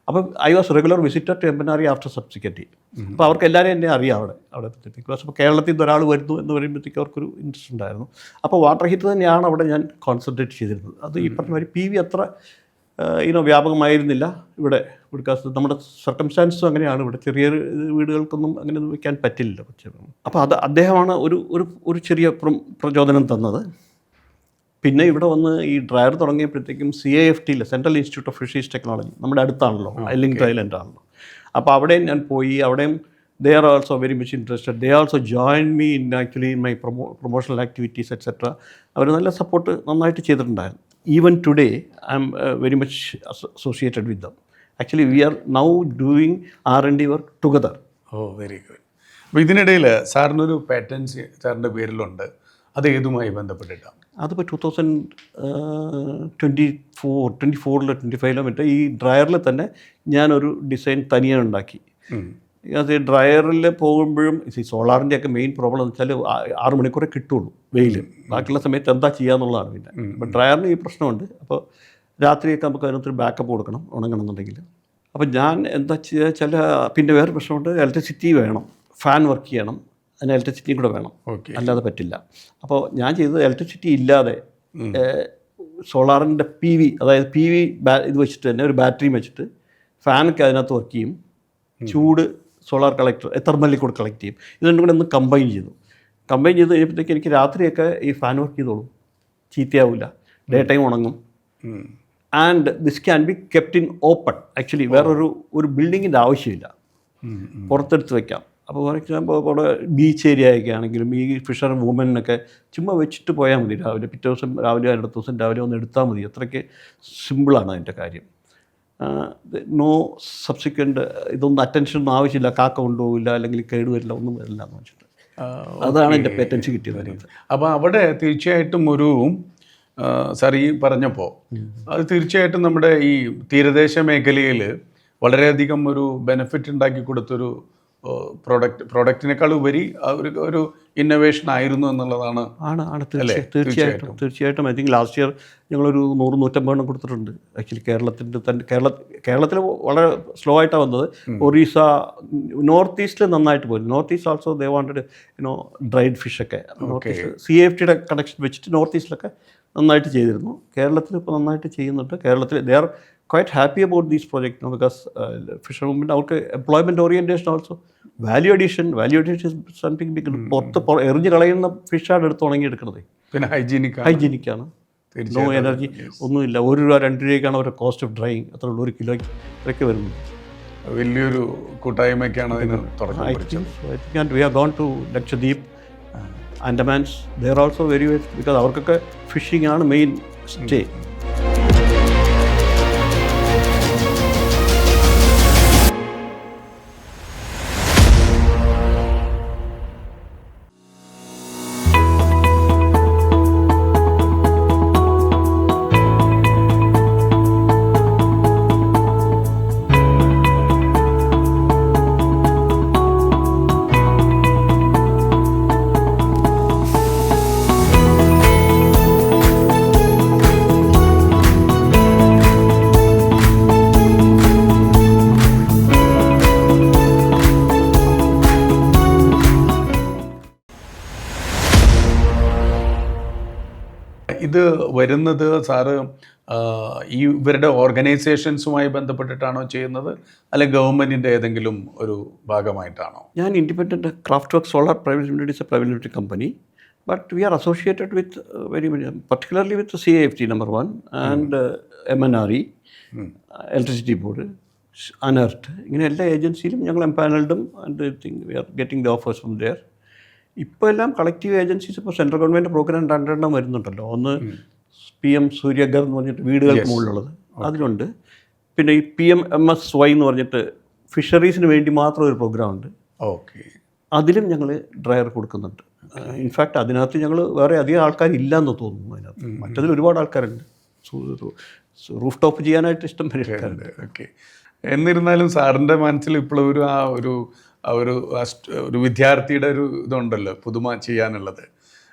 അപ്പം I was regular visitor to MNRE after subsequent. അപ്പോൾ അവർക്ക് എല്ലാവരും എന്നെ അറിയാം അവിടെ ബിക്കോസ് അപ്പോൾ കേരളത്തിൽ നിന്ന് ഒരാൾ വരുന്നു എന്ന് പറയുമ്പോഴത്തേക്ക് അവർക്കൊരു ഇൻട്രസ്റ്റ് ഉണ്ടായിരുന്നു. അപ്പോൾ വാട്ടർ ഹീറ്റർ തന്നെയാണ് അവിടെ ഞാൻ കോൺസെൻട്രേറ്റ് ചെയ്തിരുന്നത്. അത് ഈ പറഞ്ഞ മാതിരി PV അത്ര വ്യാപകമായിരുന്നില്ല ഇവിടെ. ബിക്കോസ് നമ്മുടെ സർക്കംസ്റ്റാൻസും അങ്ങനെയാണ്. ഇവിടെ ചെറിയ വീടുകൾക്കൊന്നും അങ്ങനെ വയ്ക്കാൻ പറ്റില്ല. അപ്പോൾ അദ്ദേഹമാണ് ഒരു ചെറിയ പ്രചോദനം തന്നത്. പിന്നെ ഇവിടെ വന്ന് ഈ ഡ്രയർ തുടങ്ങിയപ്പോഴത്തേക്കും CIFT central institute of fisheries technology നമ്മുടെ അടുത്താണല്ലോ, ഐലിംഗ്ടൺ ഐലൻഡ് ആണല്ലോ. അപ്പോൾ അവിടെയും ഞാൻ പോയി. അവിടെയും they are also very much interested. They also join me in actually in my promotional activities etcetera. അവർ നല്ല സപ്പോർട്ട് നന്നായിട്ട് ചെയ്തിട്ടുണ്ടായിരുന്നു. Even today I am very much associated with them. Actually we are now doing R&D work together. Very good. അപ്പോൾ ഇതിനിടയിൽ സാറിനൊരു പാറ്റൻസി സാറിൻ്റെ പേരിലുണ്ട്, അത് ഏതുമായി ബന്ധപ്പെട്ടിട്ടാണ്? അതിപ്പോൾ 2024-25 മറ്റേ ഈ ഡ്രയറിൽ തന്നെ ഞാനൊരു ഡിസൈൻ തനിയെ ഉണ്ടാക്കി. അത് ഡ്രയറിൽ പോകുമ്പോഴും ഈ സോളാറിൻ്റെ ഒക്കെ മെയിൻ പ്രോബ്ലം എന്ന് വെച്ചാൽ 6 മണിക്കൂറേ കിട്ടുള്ളൂ വെയിൽ. ബാക്കിയുള്ള സമയത്ത് എന്താ ചെയ്യാന്നുള്ളതാണ്. പിന്നെ അപ്പോൾ ഡ്രയറിന് ഈ പ്രശ്നമുണ്ട്. അപ്പോൾ രാത്രിയൊക്കെ നമുക്ക് അതിനകത്തൊരു ബാക്കപ്പ് കൊടുക്കണം ഉണങ്ങണമെന്നുണ്ടെങ്കിൽ. അപ്പോൾ ഞാൻ എന്താ വെച്ചാൽ പിന്നെ വേറെ പ്രശ്നമുണ്ട്, ഇലക്ട്രിസിറ്റി വേണം, ഫാൻ വർക്ക് ചെയ്യണം, അതിന് ഇലക്ട്രിസിറ്റിയും കൂടെ വേണം, അല്ലാതെ പറ്റില്ല. അപ്പോൾ ഞാൻ ചെയ്തത് ഇലക്ട്രിസിറ്റി ഇല്ലാതെ സോളാറിൻ്റെ PV അതായത് PV ഇത് വെച്ചിട്ട് തന്നെ ഒരു ബാറ്ററിയും വെച്ചിട്ട് ഫാനൊക്കെ അതിനകത്ത് വർക്ക് ചെയ്യും, ചൂട് സോളാർ കളക്ടർ തെർമലിൽ കൂടെ കളക്ട് ചെയ്യും. ഇത് രണ്ടും കൂടെ ഒന്ന് കമ്പൈൻ ചെയ്ത് കഴിഞ്ഞപ്പോഴത്തേക്ക് എനിക്ക് രാത്രിയൊക്കെ ഈ ഫാൻ വർക്ക് ചെയ്തോളും, ചീത്തയാവില്ല, ഡേ ടൈം ഉണങ്ങും. And this can be kept in open. Actually വേറൊരു ബിൽഡിങ്ങിൻ്റെ ആവശ്യമില്ല, പുറത്തെടുത്ത് വയ്ക്കാം. അപ്പോൾ ഫോർ എക്സാമ്പിൾ അവിടെ ബീച്ച് ഏരിയ ഒക്കെ ആണെങ്കിലും ഈ ഫിഷർ വുമനൊക്കെ ചുമ്മാ വെച്ചിട്ട് പോയാൽ മതി. രാവിലെ പിറ്റേ ദിവസം രാവിലെ അടുത്ത ദിവസം രാവിലെ ഒന്ന് എടുത്താൽ മതി. അത്രയ്ക്ക് സിമ്പിളാണ് അതിൻ്റെ കാര്യം. നോ സബ്സിക്വൻ്റ് ഇതൊന്നും അറ്റൻഷനൊന്നും ആവശ്യമില്ല, കാക്ക കൊണ്ടുപോകില്ല, അല്ലെങ്കിൽ കേടുവരില്ല, ഒന്നും വരില്ല എന്ന് വെച്ചിട്ട് അതാണ് എൻ്റെ പേറ്റൻസി കിട്ടിയത്. അപ്പോൾ അവിടെ തീർച്ചയായിട്ടും ഒരു സാർ ഈ പറഞ്ഞപ്പോൾ അത് തീർച്ചയായിട്ടും നമ്മുടെ ഈ തീരദേശ മേഖലയിൽ വളരെയധികം ഒരു ബെനിഫിറ്റ് ഉണ്ടാക്കി കൊടുത്തൊരു പ്രോഡക്റ്റിനേക്കാൾ ഉപരി ഒരു ഇന്നോവേഷൻ ആയിരുന്നു എന്നുള്ളതാണ്. തീർച്ചയായിട്ടും. ഐ തിങ്ക് ലാസ്റ്റ് ഇയർ ഞങ്ങളൊരു 100-150 കൊടുത്തിട്ടുണ്ട്. ആക്ച്വലി കേരളത്തിൽ വളരെ സ്ലോ ആയിട്ടാണ് വന്നത്. ഒറീസ, നോർത്ത് ഈസ്റ്റിൽ നന്നായിട്ട് പോയി. North east also they wanted dried ഫിഷൊക്കെ CIFT കണക്ഷൻ വെച്ചിട്ട് നോർത്ത് ഈസ്റ്റിലൊക്കെ നന്നായിട്ട് ചെയ്തിരുന്നു. കേരളത്തിൽ ഇപ്പോൾ നന്നായിട്ട് ചെയ്യുന്നുണ്ട്. കേരളത്തിൽ they are quite happy about these projects now because fisherwomen അവർക്ക് employment orientation also value addition is something big. പുറത്ത് എറിഞ്ഞ് കളയുന്ന ഫിഷാണ് എടുത്ത് ഉണങ്ങിയെടുക്കുന്നത്. പിന്നെ ഹൈജീനിക്കാണ്, നോ എനർജി, ഒന്നുമില്ല. ₹1-2 അവരുടെ കോസ്റ്റ് ഓഫ് ഡ്രൈയിങ്. അത്ര ഉള്ള 1 കിലോയ്ക്ക് ഇത്രയ്ക്ക് വരുന്നു. വലിയൊരു കൂട്ടായ്മയ്ക്കാണ് അതിന് തുടക്കം. I think we have gone to Lakshadweep, Andamans. They are also very well because അവർക്കൊക്കെ ഫിഷിംഗ് ആണ് മെയിൻ സ്റ്റേ. ഇത് വരുന്നത് സാറ് ഈ ഇവരുടെ ഓർഗനൈസേഷൻസുമായി ബന്ധപ്പെട്ടിട്ടാണോ ചെയ്യുന്നത്, അല്ലെങ്കിൽ ഗവൺമെൻറ്റിൻ്റെ ഏതെങ്കിലും ഒരു ഭാഗമായിട്ടാണോ? ഞാൻ independent craft work solar private limited is a private limited company, but we are associated with very particularly with CIFT number 1 and MNRE, electricity board, ANERT, ഇങ്ങനെ എല്ലാ ഏജൻസിയിലും ഞങ്ങൾ എംപാനൽഡും and think we are getting the offers from there. ഇപ്പോൾ എല്ലാം കളക്റ്റീവ് ഏജൻസീസ്, ഇപ്പോൾ സെൻട്രൽ ഗവൺമെൻറ് പ്രോഗ്രാം 2 വരുന്നുണ്ടല്ലോ. ഒന്ന് PM സൂര്യഗർ എന്ന് പറഞ്ഞിട്ട് വീടുകൾക്ക് മുകളിലുള്ളത്, അതിലുണ്ട്. പിന്നെ ഈ PMMSY എന്ന് പറഞ്ഞിട്ട് ഫിഷറീസിന് വേണ്ടി മാത്രം ഒരു പ്രോഗ്രാം ഉണ്ട്. ഓക്കെ. അതിലും ഞങ്ങൾ ഡ്രയർ കൊടുക്കുന്നുണ്ട്. ഇൻഫാക്റ്റ് അതിനകത്ത് ഞങ്ങൾ വേറെ അധികം ആൾക്കാരില്ലെന്ന് തോന്നുന്നു. അതിനകത്ത് മറ്റതിൽ ഒരുപാട് ആൾക്കാരുണ്ട്. റൂഫ് ടോപ്പ് ചെയ്യാനായിട്ട് ഇഷ്ടം പോലെ ആൾക്കാരുണ്ട്. ഓക്കെ. എന്നിരുന്നാലും സാറിൻ്റെ മനസ്സിൽ ഇപ്പോഴും ഒരു വിദ്യാർത്ഥിയുടെ ഒരു ഇതുണ്ടല്ലോ, പുതുമ ചെയ്യാനുള്ളത്.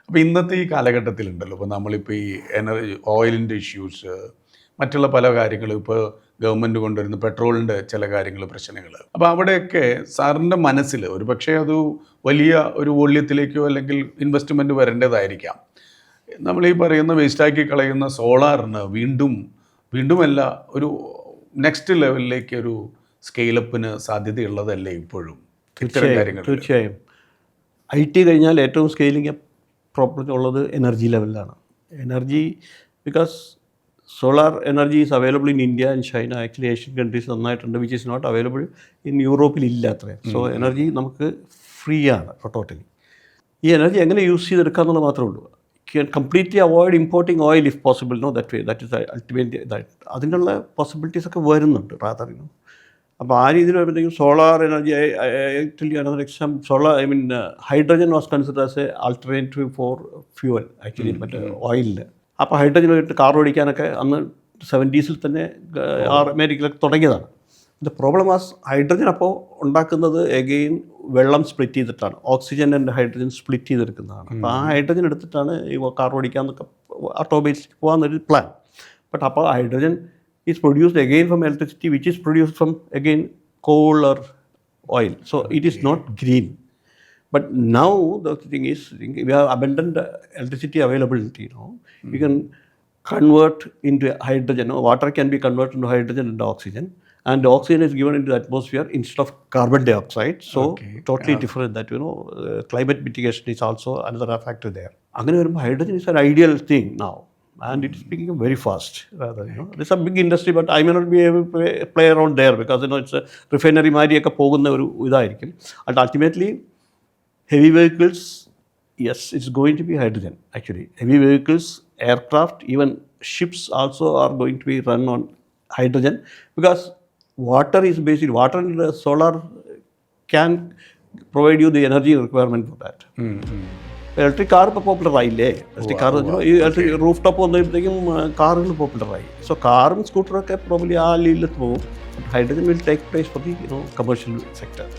അപ്പോൾ ഇന്നത്തെ ഈ കാലഘട്ടത്തിലുണ്ടല്ലോ, ഇപ്പോൾ നമ്മളിപ്പോൾ ഈ ഓയിലിൻ്റെ ഇഷ്യൂസ്, മറ്റുള്ള പല കാര്യങ്ങളും, ഇപ്പോൾ ഗവൺമെൻറ് കൊണ്ടുവരുന്ന പെട്രോളിൻ്റെ ചില കാര്യങ്ങൾ, പ്രശ്നങ്ങൾ. അപ്പോൾ അവിടെയൊക്കെ സാറിൻ്റെ മനസ്സിൽ ഒരു പക്ഷേ അത് വലിയ ഒരു വോള്യത്തിലേക്കോ അല്ലെങ്കിൽ ഇൻവെസ്റ്റ്മെൻറ്റ് വരേണ്ടതായിരിക്കാം. നമ്മൾ ഈ പറയുന്ന വേസ്റ്റാക്കി കളയുന്ന സോളാറിന് വീണ്ടുമല്ല ഒരു നെക്സ്റ്റ് ലെവലിലേക്ക് ഒരു സ്കെയിലപ്പിന് സാധ്യതയുള്ളതല്ലേ ഇപ്പോഴും ഇത്തരം കാര്യങ്ങൾ? തീർച്ചയായും. IT കഴിഞ്ഞാൽ ഏറ്റവും സ്കെയിലിംഗ് പ്രോബ്ലം ഉള്ളത് എനർജി ലെവലിലാണ്. Energy because solar energy is available in India and China, actually Asian countries നന്നായിട്ടുണ്ട്, which is not available in യൂറോപ്പിൽ ഇല്ല അത്രയും. സോ എനർജി നമുക്ക് ഫ്രീ ആണ് ടോട്ടലി. ഈ എനർജി എങ്ങനെ യൂസ് ചെയ്തെടുക്കുക എന്നുള്ളത് മാത്രമേ ഉള്ളൂ. can completely avoid importing oil if possible, no, that way, that is ultimately that. അതിനുള്ള പോസിബിലിറ്റീസ് ഒക്കെ വരുന്നുണ്ട് റാദർ. അപ്പോൾ ആ രീതിയിൽ വരുമ്പോഴത്തേക്കും solar energy, another example, solar hydrogen was consider as a alternative for fuel actually മറ്റേ ഓയിലിന്. അപ്പോൾ ഹൈഡ്രജൻ ആയിട്ട് കാർ ഓടിക്കാനൊക്കെ അന്ന് 70s തന്നെ അമേരിക്കയിലൊക്കെ തുടങ്ങിയതാണ്. ദ പ്രോബ്ലം വാസ് ഹൈഡ്രജൻ അപ്പോൾ ഉണ്ടാക്കുന്നത് എഗെയിൻ വെള്ളം സ്പ്ലിറ്റ് ചെയ്തിട്ടാണ്, ഓക്സിജൻ ആൻഡ് ഹൈഡ്രജൻ സ്പ്ലിറ്റ് ചെയ്തെടുക്കുന്നതാണ്. അപ്പോൾ ആ ഹൈഡ്രജൻ എടുത്തിട്ടാണ് ഈ കാർ ഓടിക്കാമെന്നൊക്കെ ഓട്ടോമൊബൈൽസിലേക്ക് പോകാമെന്നൊരു പ്ലാൻ. ബട്ട് അപ്പോൾ hydrogen is produced again from electricity which is produced from again coal or oil. So it is not green. But now the thing is, we have abundant electricity availability. We can convert into hydrogen. Water can be converted into hydrogen and oxygen. And the oxygen is given into the atmosphere instead of carbon dioxide. So totally different that, climate mitigation is also another factor there. Again, hydrogen is an ideal thing now. And it is becoming very fast. Rather, there's a big industry, but I may not be able to play around there because it's a refinery മാരിയൊക്കെ പോകുന്ന ഒരു ഇതായിരിക്കും. And ultimately, heavy vehicles, yes, it's going to be hydrogen. Actually, heavy vehicles, aircraft, even ships also are going to be run on hydrogen because water is basically water and solar can provide you the energy requirement for that. Electric car ഇപ്പോൾ പോപ്പുലർ ആയില്ലേ? ഇലക്ട്രിക് കാർ ഈ ഇലക്ട്രിക് റൂഫ് ടോപ്പ് വന്നപ്പോഴത്തേക്കും കാറുകൾ പോപ്പുലറായി. സോ കാറും സ്കൂട്ടറൊക്കെ പ്രോബ്ലി ആ ലീനിൽ പോകും. Hydrogen will take place for the commercial sector.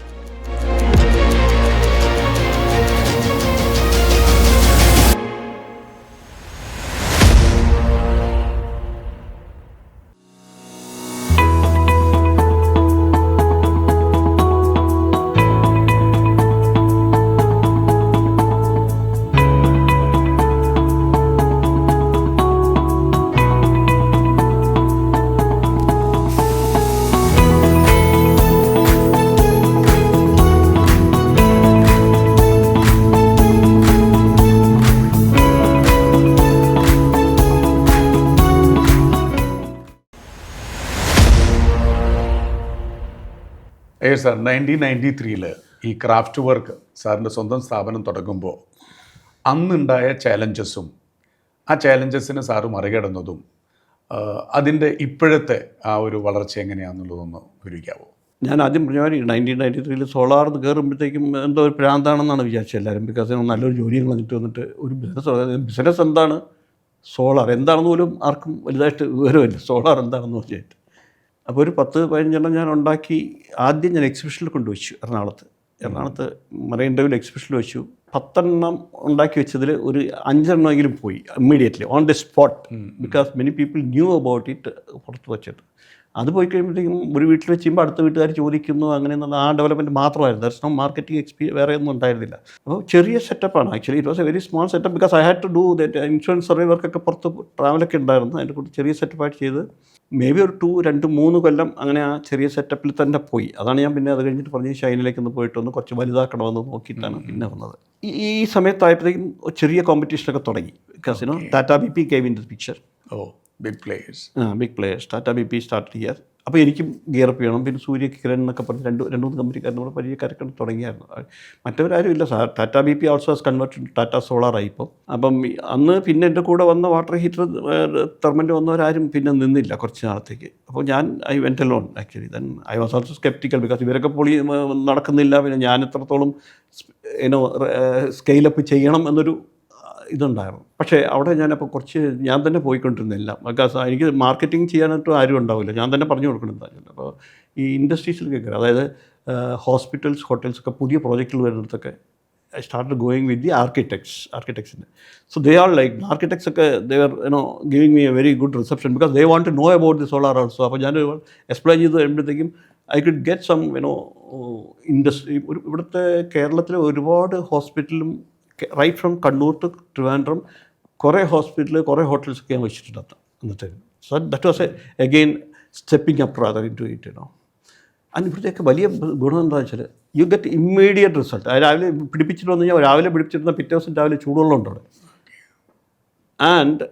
Sir 1993 ഈ ക്രാഫ്റ്റ് വർക്ക് സാറിൻ്റെ സ്വന്തം സ്ഥാപനം തുടങ്ങുമ്പോൾ അന്നുണ്ടായ ചാലഞ്ചസും ആ ചാലഞ്ചസിനെ സാറ് മറികടന്നതും അതിൻ്റെ ഇപ്പോഴത്തെ ആ ഒരു വളർച്ച എങ്ങനെയാണെന്നുള്ളതൊന്ന് വിവരിക്കാമോ? ഞാൻ ആദ്യം പറഞ്ഞ 1993 സോളാർ കയറുമ്പോഴത്തേക്കും എന്തോ ഒരു പ്രാന്താണെന്നാണ് വിചാരിച്ചത് എല്ലാവരും. ബിക്കോസ് നല്ലൊരു ജോലിയും കളഞ്ഞിട്ട് വന്നിട്ട് ഒരു ബിസിനസ് എന്താണ്, സോളാർ എന്താണെന്ന് പോലും ആർക്കും വലുതായിട്ട് വിവരമില്ല, സോളാർ എന്താണെന്ന് വെച്ചിട്ട്. അപ്പോൾ ഒരു 10-15 ഞാൻ ഉണ്ടാക്കി. ആദ്യം ഞാൻ എക്സിബിഷനിൽ കൊണ്ടുവച്ചു എറണാകുളത്ത് മറൈൻ ഡ്രൈവിൽ എക്സിബിഷനിൽ വെച്ചു. 10 ഉണ്ടാക്കി വെച്ചതിൽ ഒരു 5 പോയി immediately on the spot because many people new about it. പുറത്ത് വെച്ചിട്ട് അത് പോയി കഴിയുമ്പോഴത്തേക്കും ഒരു വീട്ടിൽ വെച്ച് കഴിയുമ്പോൾ അടുത്ത വീട്ടുകാർ ചോദിക്കുന്നു, അങ്ങനെ എന്നുള്ള ആ ഡെവലപ്മെൻറ്റ് മാത്രമായിരുന്നു. ദർസ് നോ മാർക്കറ്റിംഗ് എക്സ്പീരിയൻസ് വേറെ ഒന്നും ഉണ്ടായിരുന്നില്ല. അപ്പോൾ ചെറിയ സെറ്റപ്പാണ് actually. It was a very small setup because I had to do that. Insurance survey വർക്കൊക്കെ പുറത്ത് ട്രാവലൊക്കെ ഉണ്ടായിരുന്നു. അതിൻ്റെ കൂടെ ചെറിയ സെറ്റപ്പായിട്ട് ചെയ്ത് മേ ബി ഒരു 2-3 കൊല്ലം അങ്ങനെ ആ ചെറിയ സെറ്റപ്പിൽ തന്നെ പോയി. അതാണ് ഞാൻ പിന്നെ അത് കഴിഞ്ഞിട്ട് പറഞ്ഞ് ഷൈനിലേക്ക് ഒന്ന് പോയിട്ടൊന്ന് കുറച്ച് വലുതാക്കണമെന്ന് നോക്കിയിട്ടാണ് പിന്നെ വന്നത്. ഈ സമയത്തായപ്പോഴത്തേക്കും ചെറിയ കോമ്പറ്റീഷനൊക്കെ തുടങ്ങി. Because Tata BP came into the picture. Big players. Big players. Tata BP start here. അപ്പോൾ എനിക്കും ഗിയറപ്പ് ചെയ്യണം. പിന്നെ സൂര്യ കിരൺ എന്നൊക്കെ പറഞ്ഞ് രണ്ട് മൂന്ന് കമ്പനിക്കാർ നമ്മുടെ പരിചയക്കാരൊക്കെ തുടങ്ങിയായിരുന്നു. മറ്റവരാരും ഇല്ല sir. Tata BP also has converted Tata സോളാറായി ഇപ്പോൾ. അപ്പം അന്ന് പിന്നെ എൻ്റെ കൂടെ വന്ന വാട്ടർ ഹീറ്റർ തെർമൻ്റ് വന്നവരാരും പിന്നെ നിന്നില്ല കുറച്ച് നാളത്തേക്ക്. അപ്പോൾ I went alone actually. Then I was also skeptical because ഇവരൊക്കെ നടക്കുന്നില്ല, പിന്നെ ഞാൻ എത്രത്തോളം സ്കെയിലപ്പ് ചെയ്യണം എന്നൊരു ഇതുണ്ടായിരുന്നു. പക്ഷേ അവിടെ ഞാനപ്പോൾ ഞാൻ തന്നെ പോയിക്കൊണ്ടിരുന്നില്ല. ബിക്കോസ് എനിക്ക് മാർക്കറ്റിംഗ് ചെയ്യാനായിട്ട് ആരും ഉണ്ടാവില്ല, ഞാൻ തന്നെ പറഞ്ഞു കൊടുക്കണമെന്നല്ല. അപ്പോൾ ഈ ഇൻഡസ്ട്രീസിലൊക്കെ കയറി, അതായത് ഹോസ്പിറ്റൽസ്, ഹോട്ടൽസ് ഒക്കെ പുതിയ പ്രോജക്റ്റുകൾ വരുന്നിടത്തൊക്കെ I start going with the ആർക്കിടെക്ട്സിൻ്റെ. So they are like architects ഒക്കെ they are giving me a very good reception because they want to know about the solar also. അപ്പോൾ ഞാൻ എക്സ്പ്ലെയിൻ ചെയ്ത് കഴിയുമ്പോഴത്തേക്കും I could get some industry. ഇവിടുത്തെ കേരളത്തിലെ ഒരുപാട് ഹോസ്പിറ്റലും right from Kannur to Trivandrum കുറേ ഹോസ്പിറ്റൽ, കുറേ ഹോട്ടൽസൊക്കെ ഞാൻ വെച്ചിട്ടുണ്ട് എന്നിട്ട്. So that was again stepping up rather into it. അതിന് ഇവിടുത്തെയൊക്കെ വലിയ ഗുണം എന്താണെന്ന് വെച്ചാൽ യു ഗെറ്റ് ഇമ്മീഡിയറ്റ് റിസൾട്ട്. അത് രാവിലെ പിടിപ്പിച്ചിട്ട് വന്നു കഴിഞ്ഞാൽ രാവിലെ പിടിപ്പിച്ചിരുന്ന പിറ്റേ ദിവസം രാവിലെ ചൂടുവെള്ളം ഉണ്ട് അവിടെ. ആൻഡ്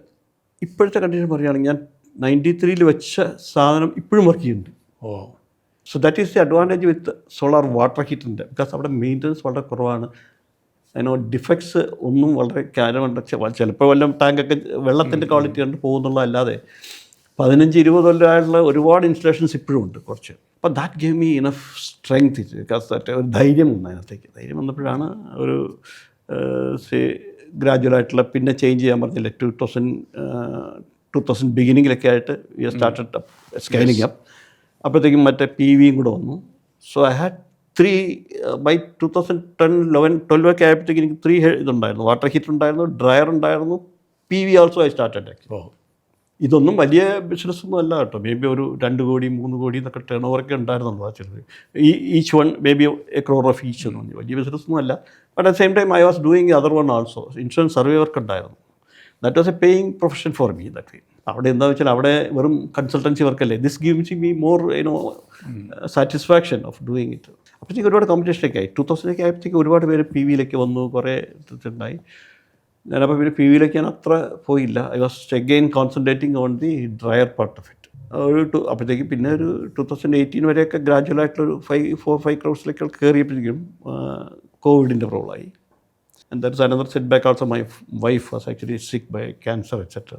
ഇപ്പോഴത്തെ കണ്ടീഷൻ പറയുകയാണെങ്കിൽ ഞാൻ 93 വെച്ച സാധനം ഇപ്പോഴും വർക്ക് ചെയ്യുന്നുണ്ട്. So that is the advantage with solar water ഹീറ്ററിൻ്റെ. ബിക്കോസ് അവിടെ മെയിൻ്റനൻസ് വളരെ കുറവാണ്. ഡിഫക്ട്സ് ഒന്നും വളരെ കാര്യമുണ്ട്. ചിലപ്പോൾ വല്ല ടാങ്കൊക്കെ വെള്ളത്തിൻ്റെ ക്വാളിറ്റി കണ്ട് പോകുന്നുള്ളതല്ലാതെ 15-20 കൊല്ലമായിട്ടുള്ള ഒരുപാട് ഇൻസ്റ്റലേഷൻസ് ഇപ്പോഴും ഉണ്ട് കുറച്ച്. അപ്പോൾ that gave me enough strength. Because that ഒരു ധൈര്യം വന്നു അതിനകത്തേക്ക്. ധൈര്യം വന്നപ്പോഴാണ് ഒരു ഗ്രാജുവലായിട്ടുള്ള പിന്നെ ചേഞ്ച് ചെയ്യാൻ പറഞ്ഞില്ലേ 2000 ബിഗിനിങ്ങിലൊക്കെ ആയിട്ട് വി സ്റ്റാർട്ടഡ് സ്കെയിലിംഗ് അപ്പ്. അപ്പോഴത്തേക്കും മറ്റേ PV കൂടെ വന്നു. സോ ഐ ഹാഡ് 3 ബൈ 2010-11-12 ഒക്കെ ആയപ്പോഴത്തേക്ക് എനിക്ക് 3 ഇതുണ്ടായിരുന്നു. വാട്ടർ ഹീറ്റർ ഉണ്ടായിരുന്നു, ഡ്രയർ ഉണ്ടായിരുന്നു, PV ഓൾസോ ഐ സ്റ്റാർട്ടഡ്. ഇതൊന്നും വലിയ ബിസിനസ്സൊന്നും അല്ല കേട്ടോ. മേ ബി ഒരു 2 കോടി 3 കോടി എന്നൊക്കെ ടേൺ ഓവറൊക്കെ ഉണ്ടായിരുന്നുള്ളൂ ആ ചെറുത്. Each one may be a crore of each എന്ന് പറഞ്ഞു. വലിയ ബിസിനസ്സൊന്നും അല്ല. But at same time I was doing other one also. Insurance survey work ഉണ്ടായിരുന്നു. That was a paying profession for me that way. അവിടെ എന്താണെന്ന് വെച്ചാൽ അവിടെ വെറും കൺസൾട്ടൻസി വർക്കല്ലേ. This gives me more satisfaction of doing it. അപ്പോഴത്തേക്ക് ഒരുപാട് കോമ്പറ്റീഷനൊക്കെ ആയി. 2000 ആയപ്പോഴത്തേക്ക് ഒരുപാട് പേര് PVയിലേക്ക് വന്നു, കുറേ ഉണ്ടായി. ഞാനപ്പോൾ പിന്നെ PVയിലേക്ക് ഞാൻ അത്ര പോയില്ല. I was again concentrating on the dryer part of it. അപ്പോഴത്തേക്ക് പിന്നെ ഒരു 2018 വരെയൊക്കെ ഗ്രാജുവലായിട്ടൊരു 4-5 crores കയറിയപ്പോഴേക്കും കോവിഡിൻ്റെ പ്രോബ്ലമായി. And that is another setback. Also my wife was actually sick by cancer etcetera.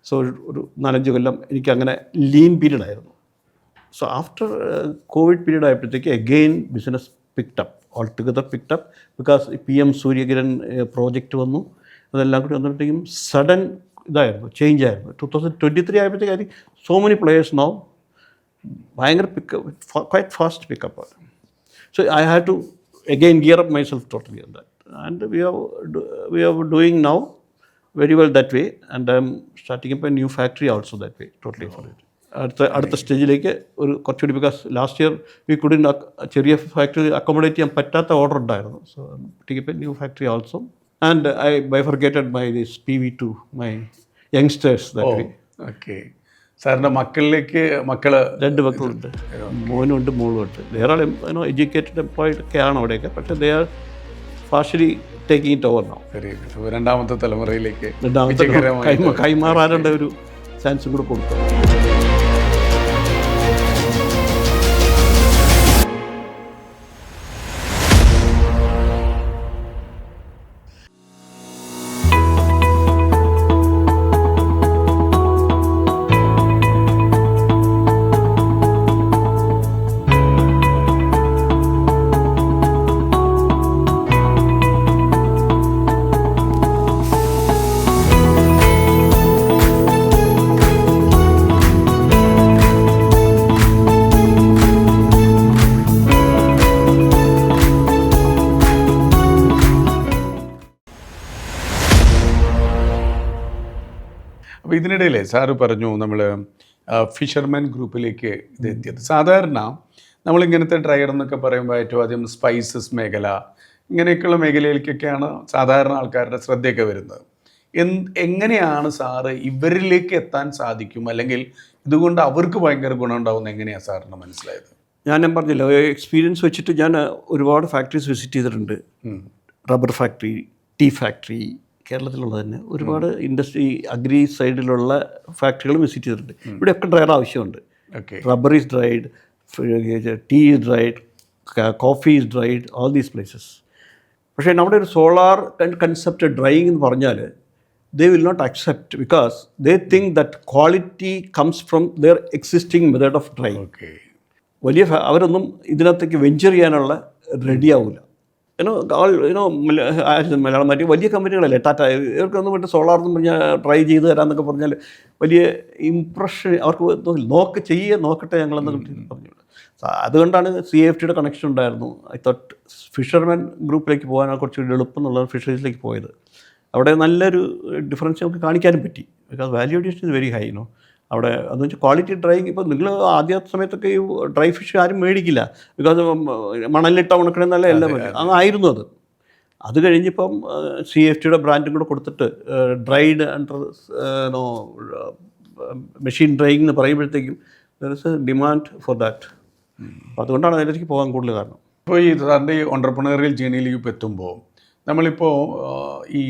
So ഒരു 4-5 കൊല്ലം എനിക്ക് അങ്ങനെ ലീൻ പീരീഡ് ആയിരുന്നു. സോ ആഫ്റ്റർ കോവിഡ് പീരീഡ് ആയപ്പോഴത്തേക്ക് again business picked up, all together picked up. Because PM Suryakiran project വന്നു. അതെല്ലാം കൂടി വന്നപ്പോഴത്തേക്കും സഡൻ ഇതായിരുന്നു, ചേഞ്ച് ആയിരുന്നു. 2023 ആയപ്പോഴത്തേക്ക് I think so many players now ഭയങ്കര pickup, quite fast pickup. So I have to again gear up myself totally on that. And we are doing now very well that way, and I'm starting up a new factory also that way, totally for it. അടുത്ത സ്റ്റേജിലേക്ക് ഒരു കുറച്ചുകൂടി. Because last year we couldn't ചെറിയ ഫാക്ടറി അക്കോമഡേറ്റ് ചെയ്യാൻ പറ്റാത്ത ഓർഡർ ഉണ്ടായിരുന്നു. So take a new factory also. And I bifurcated my this PV to my youngsters that way. Okay. സാറിൻ്റെ മക്കളിലേക്ക് 2 മക്കളുണ്ട്, മോനുണ്ട് മോളുമുണ്ട്. ദേ ആർ എഡ്യൂക്കേറ്റഡ് എംപ്ലോയിഡ് ഒക്കെയാണ് അവിടെയൊക്കെ. പക്ഷേ they are partially taking it over now. രണ്ടാമത്തെ തലമുറയിലേക്ക് കൈമാറാനുള്ള ഒരു ചാൻസും കൂടെ കൊടുത്തു. അപ്പോൾ ഇതിനിടയിൽ സാറ് പറഞ്ഞു നമ്മൾ ഫിഷർമാൻ ഗ്രൂപ്പിലേക്ക് ഇത് എത്തിയത്. സാധാരണ നമ്മളിങ്ങനത്തെ ഡ്രയർ എന്നൊക്കെ പറയുമ്പോൾ ഏറ്റവും ആദ്യം സ്പൈസസ് മേഖല, ഇങ്ങനെയൊക്കെയുള്ള മേഖലയിലേക്കൊക്കെയാണ് സാധാരണ ആൾക്കാരുടെ ശ്രദ്ധയൊക്കെ വരുന്നത്. എങ്ങനെയാണ് സാറ് ഇവരിലേക്ക് എത്താൻ സാധിക്കും, അല്ലെങ്കിൽ ഇതുകൊണ്ട് അവർക്ക് ഭയങ്കര ഗുണമുണ്ടാവുന്ന എങ്ങനെയാണ് സാറിന് മനസ്സിലായത്? ഞാൻ പറഞ്ഞില്ല, എക്സ്പീരിയൻസ് വെച്ചിട്ട് ഞാൻ ഒരുപാട് ഫാക്ടറീസ് വിസിറ്റ് ചെയ്തിട്ടുണ്ട്. റബ്ബർ ഫാക്ടറി, ടീ ഫാക്ടറി, കേരളത്തിലുള്ള തന്നെ ഒരുപാട് ഇൻഡസ്ട്രി അഗ്രി സൈഡിലുള്ള ഫാക്ടറികൾ വിസിറ്റ് ചെയ്തിട്ടുണ്ട്. ഇവിടെയൊക്കെ ഡ്രയർ ആവശ്യമുണ്ട്. Okay. Rubber is dried, tea is dried, coffee is dried, all these places. പക്ഷേ നമ്മുടെ ഒരു സോളാർ കൺസെപ്റ്റ് ഡ്രൈയിങ് എന്ന് പറഞ്ഞാൽ they will not accept because they think that quality comes from their existing method of drying. Okay. വലിയ അവരൊന്നും ഇതിനകത്തേക്ക് വെഞ്ചർ ചെയ്യാനുള്ള റെഡി ആവില്ല. മലയാളം മാറ്റി വലിയ കമ്പനികളല്ലേ ടാറ്റ, ഇവർക്കൊന്നും വേണ്ടി സോളാർ എന്ന് പറഞ്ഞാൽ ട്രൈ ചെയ്ത് തരാമെന്നൊക്കെ പറഞ്ഞാൽ വലിയ ഇംപ്രഷൻ അവർക്ക് നോക്കട്ടെ ഞങ്ങളെന്ന് പറഞ്ഞു. അതുകൊണ്ടാണ് CAFTയുടെ കണക്ഷൻ ഉണ്ടായിരുന്നു. ഐ തോട്ട് ഫിഷർമാൻ ഗ്രൂപ്പിലേക്ക് പോകാനാണ് കുറച്ചുകൂടി എളുപ്പം എന്നുള്ളത് ഫിഷറീസിലേക്ക് പോയത്. അവിടെ നല്ലൊരു ഡിഫറൻസ് നമുക്ക് കാണിക്കാനും പറ്റി. Because value addition is very high അവിടെ. അതെന്ന് വെച്ചാൽ ക്വാളിറ്റി ഡ്രൈയിങ് ഇപ്പോൾ നിങ്ങൾ ആദ്യ സമയത്തൊക്കെ ഈ ഡ്രൈ ഫിഷ് ആരും മേടിക്കില്ല. ബിക്കോസ് മണലിട്ട ഉണക്കണമെന്നല്ല എല്ലാം ആയിരുന്നു അത്. അത് കഴിഞ്ഞിപ്പം CAFTയുടെ ബ്രാൻഡും കൂടെ കൊടുത്തിട്ട് ഡ്രൈഡ് അണ്ടർ മെഷീൻ ഡ്രൈയിങ് എന്ന് പറയുമ്പോഴത്തേക്കും there is A demand for that. അപ്പോൾ അതുകൊണ്ടാണ് അതിലേക്ക് പോകാൻ കൂടുതൽ കാരണം. ഇപ്പോൾ ഈ സാറിൻ്റെ ഈ ഓണ്ടർപ്രണറിയൽ ജേണിയിലേക്ക് ഇപ്പോൾ എത്തുമ്പോൾ നമ്മളിപ്പോൾ ഈ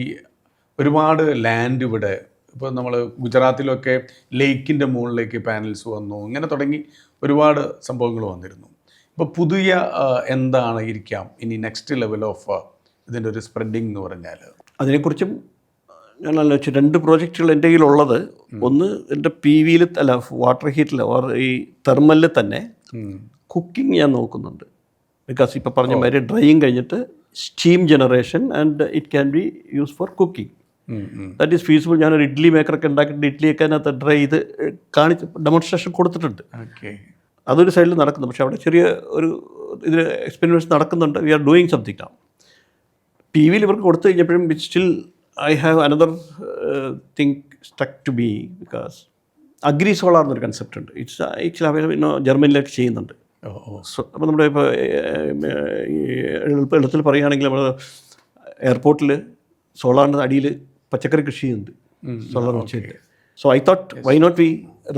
ഒരുപാട് ലാൻഡ് ഇവിടെ ഇപ്പോൾ നമ്മൾ ഗുജറാത്തിലൊക്കെ ലേക്കിൻ്റെ മുകളിലേക്ക് പാനൽസ് വന്നു, ഇങ്ങനെ തുടങ്ങി ഒരുപാട് സംഭവങ്ങൾ വന്നിരുന്നു. ഇപ്പോൾ പുതിയ എന്താണ് ഇരിക്കാം ഇനി നെക്സ്റ്റ് ലെവൽ ഓഫ് ഇതിൻ്റെ ഒരു സ്പ്രെഡിങ് എന്ന് പറഞ്ഞാൽ? അതിനെക്കുറിച്ചും ഞാൻ ആലോചിച്ചു. 2 പ്രോജക്റ്റുകൾ എൻ്റെ കയ്യിലുള്ളത്. ഒന്ന് എൻ്റെ PVയിൽ അല്ല വാട്ടർ ഹീറ്റിൽ ഈ തെർമലിൽ തന്നെ കുക്കിംഗ് ഞാൻ നോക്കുന്നുണ്ട്. ബിക്കോസ് ഇപ്പോൾ പറഞ്ഞ മാതിരി ഡ്രൈയിങ് കഴിഞ്ഞിട്ട് steam generation and it can be use for cooking. That is feasible. ഞാനൊരു ഇഡ്ഡലി മേക്കറൊക്കെ ഉണ്ടാക്കിയിട്ട് ഇഡ്ഡലിയൊക്കെ അതിനകത്ത് ഡ്രൈ ചെയ്ത് കാണിച്ച് ഡെമോൺസ്ട്രേഷൻ കൊടുത്തിട്ടുണ്ട്. അതൊരു സൈഡിൽ നടക്കുന്നു. പക്ഷേ അവിടെ ചെറിയ ഒരു ഇതിൽ എക്സ്പെരിമെൻറ്റ്സ് നടക്കുന്നുണ്ട്. We are doing something now. PVയിൽ ഇവർക്ക് കൊടുത്തു കഴിഞ്ഞപ്പോഴും still I have another thing stuck to be because agri solar എന്നൊരു കൺസെപ്റ്റ് ഉണ്ട്. ഇറ്റ്സ് അവൈലബിൾ ജർമ്മനിയിലൊക്കെ ചെയ്യുന്നുണ്ട്. അപ്പോൾ നമ്മുടെ ഇപ്പോൾ എളുപ്പത്തിൽ പറയുകയാണെങ്കിൽ നമ്മൾ എയർപോർട്ടിൽ സോളാറിൻ്റെ അടിയിൽ പച്ചക്കറി കൃഷി ചെയ്യുന്നുണ്ട് സോളാർ വെച്ചിട്ട്. So I thought why not we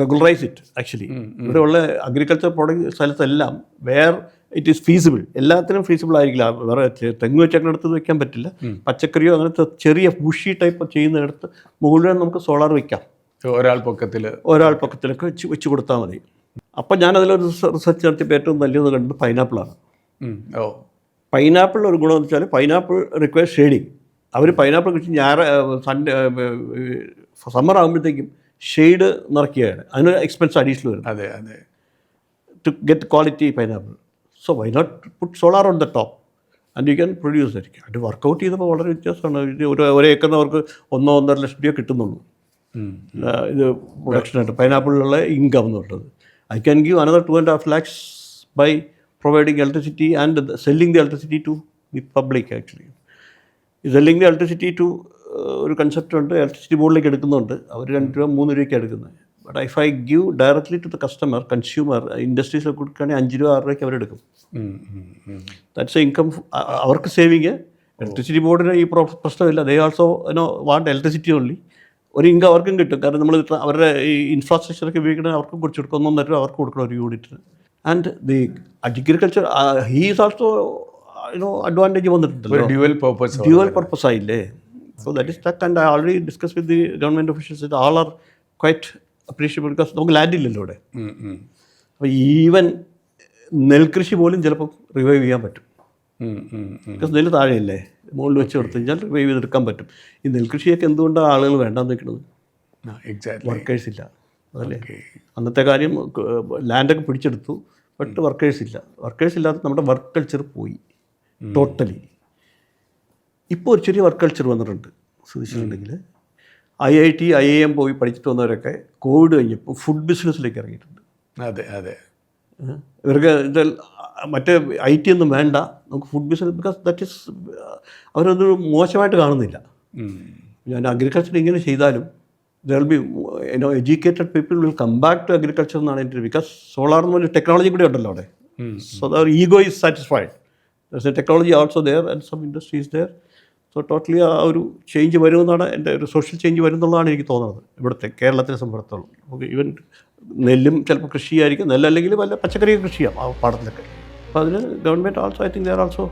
regularise it. Actually ഇവിടെ ഉള്ള അഗ്രികൾച്ചർ പ്രോഡക്റ്റ് സ്ഥലത്തെല്ലാം വേർ ഇറ്റ് ഈസ് ഫീസിബിൾ. എല്ലാത്തിനും ഫീസിബിൾ ആയിരിക്കില്ല. വേറെ തെങ്ങ് വെച്ചേക്കിനടുത്ത് വെക്കാൻ പറ്റില്ല. പച്ചക്കറിയോ അങ്ങനത്തെ ചെറിയ ബുഷി ടൈപ്പ് ചെയ്യുന്നിടത്ത് മുഴുവൻ നമുക്ക് സോളാർ വയ്ക്കാം. ഒരാൾ പൊക്കത്തിലൊക്കെ വെച്ച് കൊടുത്താൽ മതി. അപ്പം ഞാനതിലൊരു റിസർച്ച് നടത്തിയപ്പോൾ ഏറ്റവും നല്ലത് കണ്ടത് പൈനാപ്പിളാണ്. പൈനാപ്പിളിൽ ഒരു ഗുണമെന്ന് വെച്ചാൽ പൈനാപ്പിൾ റിക്വയർ ഷെയ്ഡിങ്. അവർ പൈനാപ്പിൾ കൃഷി സമ്മർ ആകുമ്പോഴത്തേക്കും ഷെയ്ഡ് നിറയ്ക്കുകയാണ്. അതിനൊരു എക്സ്പെൻസ് അഡീഷണൽ വരും. അതെ to get quality pineapple. So why not put solar on the top and you can produce ആയിരിക്കും. അത് വർക്കൗട്ട് ചെയ്തപ്പോൾ വളരെ വ്യത്യാസമാണ്. ഒരു ഏക്കറിന് അവർക്ക് 1-1.5 ലക്ഷം രൂപ കിട്ടുന്നുള്ളൂ ഇത് പ്രൊഡക്ഷനായിട്ട് പൈനാപ്പിളിലുള്ള ഇൻകം എന്നുള്ളത്. I can give another 2.5 lakhs by providing electricity and selling the electricity to the public actually. Selling the electricity to ഒരു കൺസെപ്റ്റ് ഉണ്ട്. ഇലക്ട്രിസിറ്റി ബോർഡിലേക്ക് എടുക്കുന്നുണ്ട്. അവർ 2 രൂപ 3 രൂപയ്ക്ക് എടുക്കുന്നത്. But if I give directly to the consumer ഇൻഡസ്ട്രീസിലൊക്കെ കൊടുക്കുകയാണെങ്കിൽ 5 രൂപ 6 രൂപയ്ക്ക് അവരെടുക്കും. That's a income. അവർക്ക് സേവിങ്. ഇലക്ട്രിസിറ്റി ബോർഡിന് ഈ പ്രശ്നമില്ല. They also want electricity only. ഒരു ഇൻകം അവർക്കും കിട്ടും. കാരണം നമ്മൾ അവരുടെ ഈ ഇൻഫ്രാസ്ട്രക്ചറൊക്കെ ഉപയോഗിക്കണമെങ്കിൽ അവർക്കും കുറച്ച് കൊടുക്കും. 1.5 രൂപ അവർക്ക് കൊടുക്കണം ഒരു യൂണിറ്റിന്. And the agriculture he is also advantage വന്നിട്ടുണ്ടല്ലോ. ഡ്യുവൽ പർപ്പസ് ആയില്ലേ. So that is that. And I already discuss with the government officials. All R quite appreciable because നമുക്ക് ലാൻഡ് ഇല്ലല്ലോ ഇവിടെ. അപ്പോൾ ഈവൻ നെൽകൃഷി പോലും ചിലപ്പോൾ റിവൈവ് ചെയ്യാൻ പറ്റും. ബിക്കോസ് നെല്ല് താഴെയല്ലേ, മുകളിൽ വെച്ച് കൊടുത്തു കഴിഞ്ഞാൽ റിവൈവ് ചെയ്തെടുക്കാൻ പറ്റും. ഈ നെൽകൃഷിയൊക്കെ എന്തുകൊണ്ടാണ് ആളുകൾ വേണ്ടാന്ന് വെക്കുന്നത്? വർക്കേഴ്സ് ഇല്ല. അതല്ലേ അന്നത്തെ കാര്യം. ലാൻഡൊക്കെ പിടിച്ചെടുത്തു, ബട്ട് വർക്കേഴ്സ് ഇല്ല. വർക്കേഴ്സ് ഇല്ലാത്ത നമ്മുടെ വർക്ക് കൾച്ചർ പോയി ടോട്ടലി. ഇപ്പോൾ ഒരു ചെറിയ വർക്ക് കൾച്ചർ വന്നിട്ടുണ്ട്. ശ്രദ്ധിച്ചിട്ടുണ്ടെങ്കിൽ IIT IIM പോയി പഠിച്ചിട്ട് വന്നവരൊക്കെ കോവിഡ് കഴിഞ്ഞപ്പോൾ ഫുഡ് ബിസിനസ്സിലേക്ക് ഇറങ്ങിയിട്ടുണ്ട്. ഇവർക്ക് മറ്റേ IT ഒന്നും വേണ്ട, നമുക്ക് food business. Because that is അവരൊന്നും മോശമായിട്ട് കാണുന്നില്ല. ഞാൻ അഗ്രികൾച്ചർ ഇങ്ങനെ ചെയ്താലും there will be educated people will come back to agriculture എന്നാണ് എൻ്റെ. ബിക്കോസ് സോളാർ എന്ന് പറഞ്ഞ ടെക്നോളജി കൂടി ഉണ്ടല്ലോ അവിടെ. So their ego is satisfied. There a technology also there and some industries there. So totally uh ഒരു ചേഞ്ച് വരുമെന്നാണ് എൻ്റെ ഒരു സോഷ്യൽ ചേഞ്ച് വരുമെന്നുള്ളതാണ് എനിക്ക് തോന്നുന്നത് ഇവിടുത്തെ കേരളത്തിനെ സംബന്ധിച്ചിടത്തോളം. നമുക്ക് ഈവൻ നെല്ലും ചിലപ്പോൾ കൃഷിയായിരിക്കും, നെല്ലല്ലെങ്കിൽ വല്ല പച്ചക്കറി കൃഷി ചെയ്യാം ആ പാടത്തിലൊക്കെ. അപ്പോൾ അതിന് government also I think they are also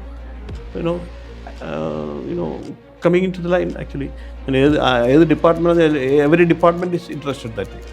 coming into the line actually. And every department is interested that way.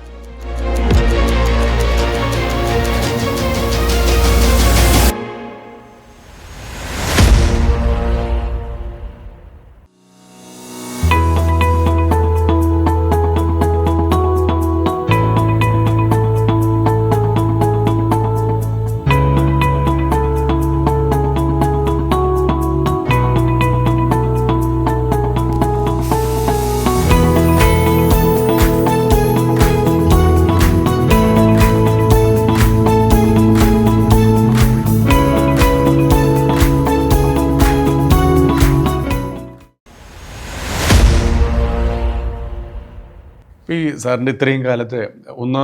ഈ സാറിൻ്റെ ഇത്രയും കാലത്തെ ഒന്ന്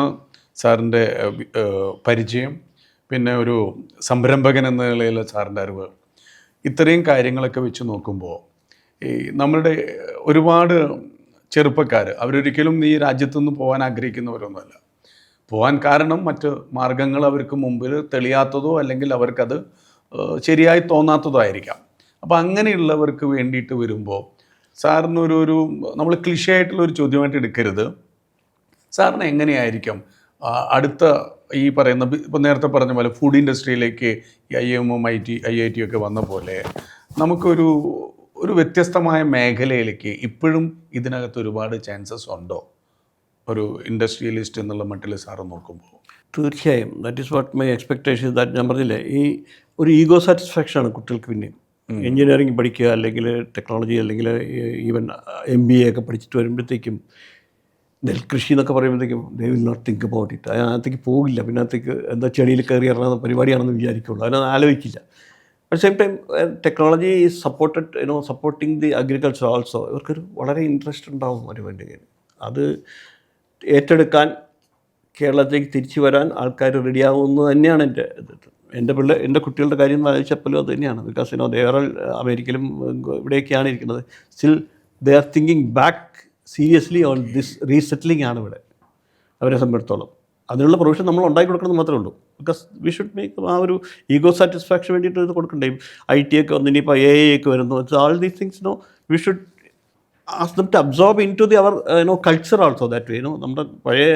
സാറിൻ്റെ പരിചയം, പിന്നെ ഒരു സംരംഭകൻ എന്ന നിലയിലെ സാറിൻ്റെ അറിവ്, ഇത്രയും കാര്യങ്ങളൊക്കെ വെച്ച് നോക്കുമ്പോൾ ഈ നമ്മളുടെ ഒരുപാട് ചെറുപ്പക്കാർ അവരൊരിക്കലും ഈ രാജ്യത്തുനിന്ന് പോകാൻ ആഗ്രഹിക്കുന്നവരൊന്നുമല്ല. പോകാൻ കാരണം മറ്റ് മാർഗങ്ങൾ അവർക്ക് മുമ്പിൽ തെളിയാത്തതോ അല്ലെങ്കിൽ അവർക്കത് ശരിയായി തോന്നാത്തതോ ആയിരിക്കാം. അപ്പോൾ അങ്ങനെയുള്ളവർക്ക് വേണ്ടിയിട്ട് വരുമ്പോൾ സാറിനൊരു നമ്മൾ ക്ലിഷയായിട്ടുള്ളൊരു ചോദ്യമായിട്ട് എടുക്കരുത്. സാറിന് എങ്ങനെയായിരിക്കും അടുത്ത ഈ പറയുന്ന ഇപ്പോൾ നേരത്തെ പറഞ്ഞ പോലെ ഫുഡ് ഇൻഡസ്ട്രിയിലേക്ക് IIM IIT ഒക്കെ വന്ന പോലെ നമുക്കൊരു വ്യത്യസ്തമായ മേഖലയിലേക്ക് ഇപ്പോഴും ഇതിനകത്ത് ഒരുപാട് ചാൻസസ് ഉണ്ടോ ഒരു ഇൻഡസ്ട്രിയലിസ്റ്റ് എന്നുള്ള മട്ടിൽ സാറ് നോക്കുമ്പോൾ? തീർച്ചയായും that is what my expectation. That ഞാൻ പറഞ്ഞില്ലേ, ഈ ഒരു ഈഗോ സാറ്റിസ്ഫാക്ഷനാണ് കുട്ടികൾക്ക് പിന്നെയും. എൻജിനീയറിംഗ് പഠിക്കുക അല്ലെങ്കിൽ ടെക്നോളജി അല്ലെങ്കിൽ ഈവൻ MBA ഒക്കെ പഠിച്ചിട്ട് വരുമ്പോഴത്തേക്കും നെൽകൃഷി എന്നൊക്കെ പറയുമ്പോഴത്തേക്കും they will not think about it. അതിനകത്തേക്ക് പോകില്ല. പിന്നെ അതിനകത്തേക്ക് എന്താ ചെടിയിൽ കയറി ഇറങ്ങുന്ന പരിപാടിയാണെന്ന് വിചാരിക്കുള്ളൂ. അതിനകത്ത് ആലോചിക്കില്ല. At same time technology is supporting the agriculture also. ഇവർക്കൊരു വളരെ ഇൻട്രസ്റ്റ് ഉണ്ടാവും അതിന് വേണ്ടി. അത് ഏറ്റെടുക്കാൻ കേരളത്തിലേക്ക് തിരിച്ചു വരാൻ ആൾക്കാർ റെഡിയാവുമെന്ന് തന്നെയാണ് എൻ്റെ കുട്ടികളുടെ കാര്യം ആലോചിച്ചപ്പോഴും അത് തന്നെയാണ്. ബിക്കോസ് അമേരിക്കയിലും ഇവിടെയൊക്കെയാണ് ഇരിക്കുന്നത്. Still they are thinking back seriously on this resettling ആണ് ഇവിടെ അവരെ സംബന്ധിച്ചിടത്തോളം. അതിനുള്ള പ്രൊവിഷൻ നമ്മൾ ഉണ്ടാക്കി കൊടുക്കണമെന്ന് മാത്രമേ ഉള്ളൂ. ബിക്കോസ് വി ഷുഡ് മേക്ക് ആ ഒരു ഈഗോ സാറ്റിസ്ഫാക്ഷൻ വേണ്ടിയിട്ട് ഇത് കൊടുക്കണ്ടേ. IT ഒക്കെ വന്നു, ഇനിയിപ്പോൾ AI ഒക്കെ വരുന്നു. All these things we should ask them to absorb into the our culture also that way. നമ്മുടെ പഴയ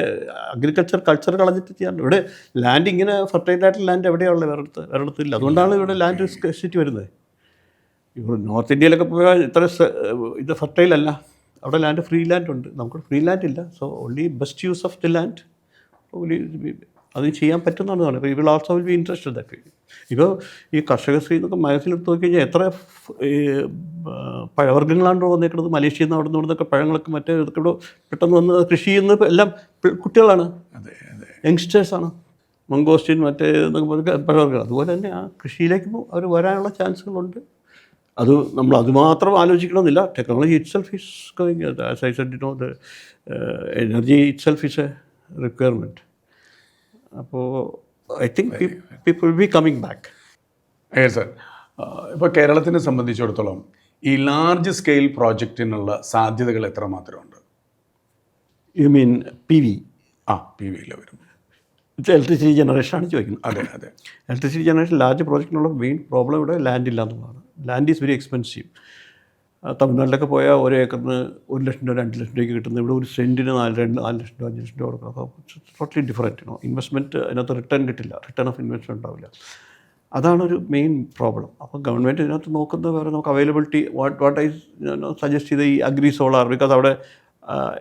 അഗ്രികൾച്ചർ കൾച്ചർ കളഞ്ഞിട്ട് ചെയ്യാൻ. ഇവിടെ ലാൻഡ് ഇങ്ങനെ ഫെർട്ടൈലായിട്ടുള്ള ലാൻഡ് എവിടെയുള്ള വേറെടുത്തില്ല. അതുകൊണ്ടാണ് ഇവിടെ ലാൻഡ് സ്കേഴ്സിറ്റി വരുന്നത്. ഇപ്പോൾ നോർത്ത് ഇന്ത്യയിലൊക്കെ പോയാൽ ഇത്ര ഇത് ഫെർട്ടൈൽ അല്ല. അവിടെ ലാൻഡ് ഫ്രീ ലാൻഡ് ഉണ്ട്. നമുക്ക് ഫ്രീ ലാൻഡ് ഇല്ല. So only best use of the land അത് ചെയ്യാൻ പറ്റുന്നതാണ്. ഇപ്പോൾ will also will be interested that way. ഇപ്പോൾ ഈ കർഷകശ്രീ എന്നൊക്കെ മനസ്സിലെടുത്ത് നോക്കി കഴിഞ്ഞാൽ എത്ര പഴവർഗ്ഗങ്ങളാണ് വന്നേക്കുന്നത്. മലേഷ്യയിൽ നിന്ന് അവിടെ നിന്നൊക്കെ പഴങ്ങളൊക്കെ മറ്റേ ഇതൊക്കെ ഇവിടെ പെട്ടെന്ന് വന്ന് കൃഷി ചെയ്യുന്ന എല്ലാം കുട്ടികളാണ്, യങ്സ്റ്റേഴ്സാണ്. മംഗോസ്റ്റിൻ മറ്റേ പഴവർഗ്ഗങ്ങൾ. അതുപോലെ തന്നെ ആ കൃഷിയിലേക്ക് അവർ വരാനുള്ള ചാൻസുകളുണ്ട്. നമ്മൾ അതുമാത്രം ആലോചിക്കണമെന്നില്ല. Technology itself is going. As I said, the energy itself is a requirement. അപ്പോൾ I think people will be coming back. Sir, ഇപ്പോൾ കേരളത്തിനെ സംബന്ധിച്ചിടത്തോളം ഈ ലാർജ് സ്കെയിൽ പ്രോജക്റ്റിനുള്ള സാധ്യതകൾ എത്രമാത്രമുണ്ട്? You mean PV? PVയിൽ വരും. ഇലക്ട്രിസിറ്റി ജനറേഷനാണ് ചോദിക്കുന്നത്. അതെ. ഇലക്ട്രിസിറ്റി ജനറേഷൻ ലാർജ് പ്രോജക്റ്റിനുള്ള മെയിൻ പ്രോബ്ലം ഇവിടെ ലാൻഡ് ഇല്ല എന്നുള്ളതാണ്. Land is very expensive. തമിഴ്നാട്ടിലൊക്കെ പോയാൽ 1 ഏക്കറിന് 1 ലക്ഷം രൂപ 2 ലക്ഷം രൂപയ്ക്ക് കിട്ടുന്നത് ഇവിടെ 1 സെൻറ്റിന് 4 ലക്ഷം രൂപ 5 ലക്ഷം രൂപ കൊടുക്കണം. അപ്പോൾ ടോട്ടലി ഡിഫറൻറ്റ്. ഇൻവെസ്റ്റ്മെൻറ്റ് അതിനകത്ത് റിട്ടേൺ കിട്ടില്ല. റിട്ടേൺ ഓഫ് ഇൻവെസ്റ്റ്മെൻറ്റ് ഉണ്ടാവില്ല. അതാണൊരു മെയിൻ പ്രോബ്ലം. അപ്പോൾ ഗവൺമെൻറ് ഇതിനകത്ത് നോക്കുന്നത് വേറെ നമുക്ക് അവൈലബിലിറ്റി വാട്ട് ഐ സജസ്റ്റ് ചെയ്ത ഈ അഗ്രി സോളാർ. ബിക്കോസ് അവിടെ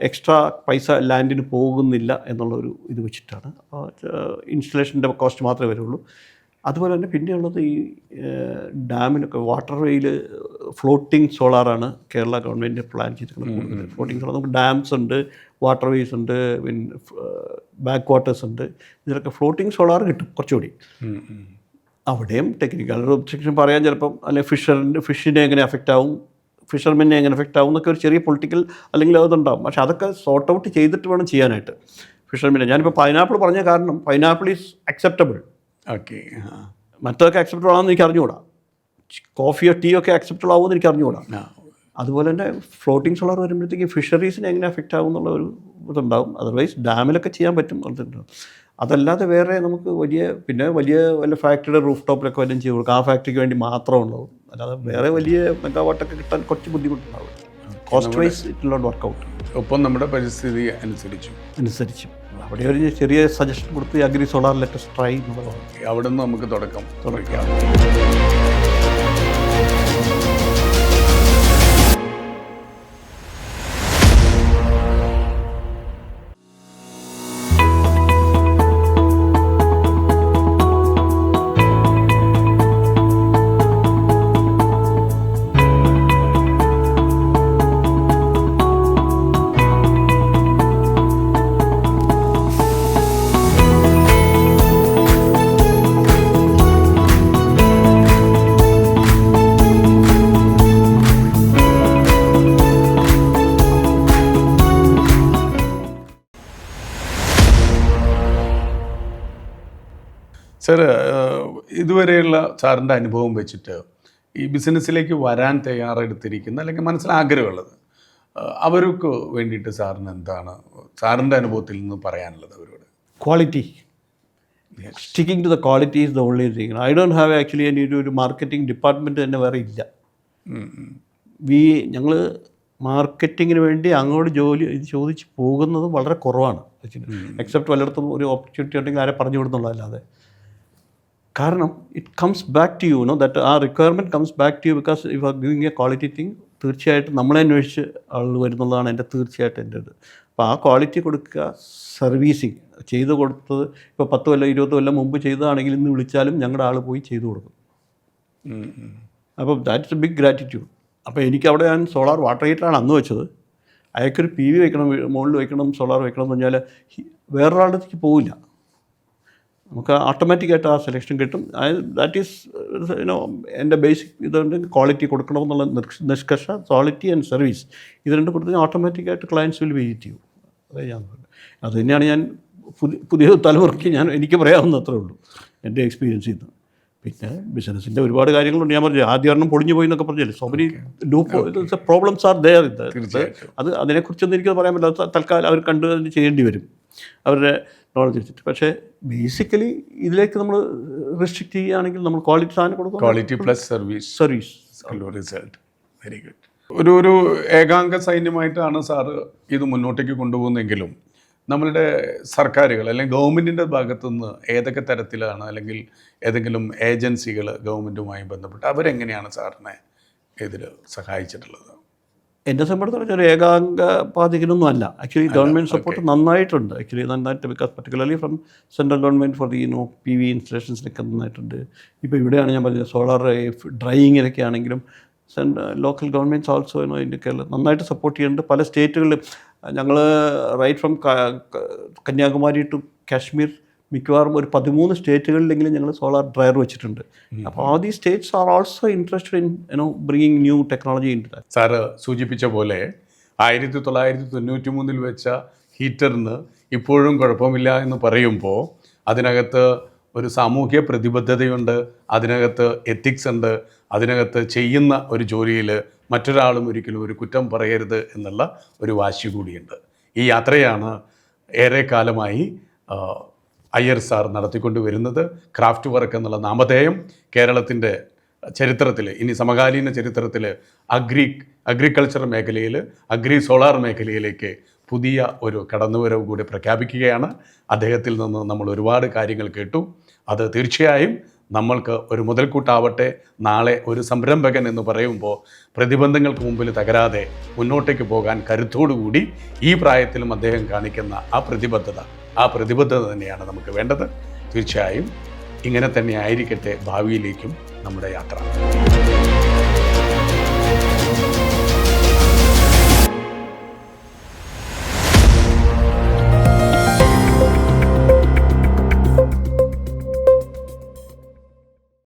എക്സ്ട്രാ പൈസ ലാൻഡിന് പോകുന്നില്ല എന്നുള്ളൊരു ഇത് വെച്ചിട്ടാണ്. അപ്പോൾ ഇൻസ്റ്റലേഷൻ്റെ കോസ്റ്റ് മാത്രമേ വരുള്ളൂ. അതുപോലെ തന്നെ പിന്നെയുള്ളത് ഈ ഡാമിലൊക്കെ വാട്ടർ വേയിൽ ഫ്ലോട്ടിംഗ് സോളാറാണ് കേരള ഗവൺമെൻറ് പ്ലാൻ ചെയ്തിട്ടുള്ളത്. ഫ്ലോട്ടിംഗ് സോളാർ നമുക്ക് ഡാംസ് ഉണ്ട്, വാട്ടർ വേസ് ഉണ്ട്, പിന്നെ ബാക്ക് വാട്ടേഴ്സ് ഉണ്ട്. ഇതിലൊക്കെ ഫ്ലോട്ടിംഗ് സോളാർ കിട്ടും കുറച്ചുകൂടി. അവിടെയും ടെക്നിക്കൽ ഒബ്ജക്ഷൻ പറയാൻ ചിലപ്പം അല്ലെങ്കിൽ ഫിഷിനെ എങ്ങനെ എഫക്റ്റ് ആവും, ഫിഷർമെന്നെ എങ്ങനെ എഫക്റ്റ് ആവും എന്നൊക്കെ ഒരു ചെറിയ പൊളിറ്റിക്കൽ അല്ലെങ്കിൽ അതുണ്ടാവും. പക്ഷെ അതൊക്കെ സോർട്ട് ഔട്ട് ചെയ്തിട്ട് വേണം ചെയ്യാനായിട്ട്. ഫിഷർമെന്നെ ഞാനിപ്പോൾ പൈനാപ്പിൾ പറഞ്ഞ കാരണം പൈനാപ്പിൾ ഈസ് അക്സെപ്റ്റബിൾ. ഓക്കെ. മറ്റതൊക്കെ അക്സെപ്റ്റബിൾ ആണെന്ന് എനിക്ക് അറിഞ്ഞുകൂടാ. കോഫിയോ ടീയോ ഒക്കെ അക്സെപ്റ്റബിൾ ആവുമെന്ന് എനിക്ക് അറിഞ്ഞുകൂടാ. അതുപോലെ തന്നെ ഫ്ലോട്ടിംഗ് സോളാർ വരുമ്പോഴത്തേക്ക് ഫിഷറീസിനെ എങ്ങനെ എഫക്റ്റ് ആവും എന്നുള്ള ഒരു ഇതുണ്ടാവും. അതർവൈസ് ഡാമിലൊക്കെ ചെയ്യാൻ പറ്റും. അതല്ലാതെ വേറെ നമുക്ക് വലിയ ഫാക്ടറിയുടെ റൂഫ് ടോപ്പിലൊക്കെ വല്ലതും ചെയ്ത് കൊടുക്കും. ആ ഫാക്ടറിക്ക് വേണ്ടി മാത്രം ഉണ്ടാവും. അല്ലാതെ വേറെ വലിയ മെഗാവാട്ടൊക്കെ കിട്ടാൻ കുറച്ച് ബുദ്ധിമുട്ടുണ്ടാവും. Cost wise it will not work out. ഒപ്പം നമ്മുടെ പരിസ്ഥിതി അനുസരിച്ചും അവിടെ ഒരു ചെറിയ സജഷൻ കൊടുത്ത് അഗ്രി സോളാർ ലെറ്റസ് ട്രൈ എന്നുള്ളതാണ്. അവിടെ നിന്ന് നമുക്ക് തുടക്കാം. സർ, ഇതുവരെയുള്ള സാറിൻ്റെ അനുഭവം വെച്ചിട്ട് ഈ ബിസിനസ്സിലേക്ക് വരാൻ തയ്യാറെടുത്തിരിക്കുന്ന അല്ലെങ്കിൽ മനസ്സിൽ ആഗ്രഹമുള്ളത് അവർക്ക് വേണ്ടിയിട്ട് സാറിന് എന്താണ് സാറിൻ്റെ അനുഭവത്തിൽ നിന്ന് പറയാനുള്ളത് അവരോട്? Quality, sticking to the quality is the only thing. I don't have actually എൻ്റെ ഒരു മാർക്കറ്റിംഗ് ഡിപ്പാർട്ട്മെൻറ്റ് തന്നെ വേറെ ഇല്ല. ഞങ്ങൾ മാർക്കറ്റിങ്ങിന് വേണ്ടി അങ്ങോട്ട് ചോദിച്ച് പോകുന്നത് വളരെ കുറവാണ് എക്സെപ്റ്റ് വല്ലയിടത്തും ഒരു ഓപ്പർച്യൂണിറ്റി ഉണ്ടെങ്കിൽ ആരെ പറഞ്ഞു വിടുന്നുള്ളതല്ലാതെ. കാരണം it comes back to you know that ആ requirement comes back to you because you are giving a quality thing. തീർച്ചയായിട്ടും നമ്മളെ അന്വേഷിച്ച് ആളുകൾ വരുന്നുള്ളതാണ് തീർച്ചയായിട്ടും എൻ്റെ ഇത്. അപ്പോൾ ആ ക്വാളിറ്റി കൊടുക്കുക, സർവീസിങ് ചെയ്ത് കൊടുത്തത് ഇപ്പോൾ 10 കൊല്ലം 20 കൊല്ലം മുമ്പ് ചെയ്തതാണെങ്കിൽ ഇന്ന് വിളിച്ചാലും ഞങ്ങളുടെ ആൾ പോയി ചെയ്തു കൊടുക്കും. അപ്പോൾ ദാറ്റ്സ് എ ബിഗ് ഗ്രാറ്റിറ്റ്യൂഡ്. അപ്പോൾ എനിക്കവിടെ ഞാൻ സോളാർ വാട്ടർ ഹീറ്ററാണ് അന്ന് വെച്ചത്. അയാൾക്കൊരു PV വെക്കണം, മുകളിൽ വെക്കണം, സോളാർ വെക്കണം എന്ന് പറഞ്ഞാൽ വേറൊരാളുടെ അടുത്തേക്ക് പോവില്ല. നമുക്ക് ഓട്ടോമാറ്റിക്കായിട്ട് ആ സെലക്ഷൻ കിട്ടും. ദാറ്റ് ഈസ് യുനോ എൻ്റെ ബേസിക് ഇതുകൊണ്ട് ക്വാളിറ്റി കൊടുക്കണമെന്നുള്ള നിഷ്കർഷ, ക്വാളിറ്റി ആൻഡ് സർവീസ് ഇത് രണ്ടും കൊടുത്ത് ഓട്ടോമാറ്റിക്കായിട്ട് ക്ലയൻസ് വിൽ വിസിറ്റ് ചെയ്യും. അതേ ഞാൻ പറഞ്ഞത്. അത് തന്നെയാണ് ഞാൻ പുതിയ തലമുറയ്ക്ക് എനിക്ക് പറയാവുന്നത്രേ ഉള്ളൂ എൻ്റെ എക്സ്പീരിയൻസിൽ നിന്ന്. പിന്നെ ബിസിനസ്സിൻ്റെ ഒരുപാട് കാര്യങ്ങളുണ്ട്. ഞാൻ പറഞ്ഞു ആദ്യം ഒരെണ്ണം പൊളിഞ്ഞു പോയി എന്നൊക്കെ പറഞ്ഞില്ലേ. So many problems are there. അതിനെക്കുറിച്ചൊന്നും എനിക്കത് പറയാൻ പറ്റില്ല. തൽക്കാലം അവർ കണ്ട് അതിന് ചെയ്യേണ്ടി വരും അവരുടെ നോളജ് വെച്ചിട്ട്. പക്ഷേ ബേസിക്കലി ഇതിലേക്ക് നമ്മൾ റെസ്ട്രിക്റ്റ് ചെയ്യുകയാണെങ്കിൽ നമ്മൾ ക്വാളിറ്റി സാധനം കൊടുക്കും. Quality plus service result. Very good. ഒരു ഏകാംഗ സൈന്യമായിട്ടാണ് സാറ് ഇത് മുന്നോട്ടേക്ക് കൊണ്ടുപോകുന്നെങ്കിലും നമ്മളുടെ സർക്കാരുകൾ അല്ലെങ്കിൽ ഗവൺമെൻറ്റിൻ്റെ ഭാഗത്തുനിന്ന് ഏതൊക്കെ തരത്തിലാണ് അല്ലെങ്കിൽ ഏതെങ്കിലും ഏജൻസികൾ ഗവൺമെൻറ്റുമായി ബന്ധപ്പെട്ട് അവരെങ്ങനെയാണ് സാറിനെ ഇതിൽ സഹായിച്ചിട്ടുള്ളത്? എന്നെ സംബന്ധിച്ചിടത്തോളം ഒരു ഏകാംഗ പാതികനൊന്നും അല്ല. ആക്ച്വലി ഗവൺമെൻറ് സപ്പോർട്ട് നന്നായിട്ടുണ്ട്. നന്നായിട്ട് because particularly from central government for the PV ഇൻസ്റ്റലേഷൻസിനൊക്കെ നന്നായിട്ടുണ്ട്. ഇപ്പോൾ ഇവിടെയാണ് ഞാൻ പറഞ്ഞത് സോളാർ ഡ്രൈയിങ്ങിനൊക്കെ ആണെങ്കിലും ലോക്കൽ ഗവൺമെൻറ്റ്സ് ഓൾസോ ഇതിൻ്റെയൊക്കെ നന്നായിട്ട് സപ്പോർട്ട് ചെയ്യുന്നുണ്ട്. പല സ്റ്റേറ്റുകളിലും ഞങ്ങൾ right from Kanyakumari to Kashmir മിക്കവാറും ഒരു 13 സ്റ്റേറ്റുകളിലെങ്കിലും ഞങ്ങൾ സോളാർ ഡ്രയർ വെച്ചിട്ടുണ്ട്. അപ്പോൾ all these states are also interested in bringing new technology into that. Sir സൂചിപ്പിച്ച പോലെ 1993 വെച്ച ഹീറ്ററിന് ഇപ്പോഴും കുഴപ്പമില്ല എന്ന് പറയുമ്പോൾ അതിനകത്ത് ഒരു സാമൂഹ്യ പ്രതിബദ്ധതയുണ്ട്, അതിനകത്ത് എത്തിക്സ് ഉണ്ട്, അതിനകത്ത് ചെയ്യുന്ന ഒരു ജോലിയിൽ മറ്റൊരാളും ഒരിക്കലും ഒരു കുറ്റം പറയരുത് എന്നുള്ള ഒരു വാശി കൂടിയുണ്ട്. ഈ യാത്രയാണ് ഏറെക്കാലമായി അയ്യർ സാർ നടത്തിക്കൊണ്ട് വരുന്നത്. ക്രാഫ്റ്റ് വർക്ക് എന്നുള്ള നാമധേയം കേരളത്തിൻ്റെ ചരിത്രത്തിൽ, ഇനി സമകാലീന ചരിത്രത്തിൽ അഗ്രികൾച്ചർ മേഖലയിൽ, സോളാർ മേഖലയിലേക്ക് പുതിയ ഒരു കടന്നുവരവ് കൂടി പ്രഖ്യാപിക്കുകയാണ്. അദ്ദേഹത്തിൽ നിന്ന് നമ്മൾ ഒരുപാട് കാര്യങ്ങൾ കേട്ടു. അത് തീർച്ചയായും നമ്മൾക്ക് ഒരു മുതൽക്കൂട്ടാവട്ടെ. നാളെ ഒരു സംരംഭകൻ എന്ന് പറയുമ്പോൾ പ്രതിബന്ധങ്ങൾക്ക് മുമ്പിൽ തകരാതെ മുന്നോട്ടേക്ക് പോകാൻ കരുത്തോടുകൂടി ഈ പ്രായത്തിലും അദ്ദേഹം കാണിക്കുന്ന ആ പ്രതിബദ്ധത തന്നെയാണ് നമുക്ക് വേണ്ടത്. തീർച്ചയായും ഇങ്ങനെ തന്നെ ആയിരിക്കട്ടെ ഭാവിയിലേക്കും നമ്മുടെ യാത്ര.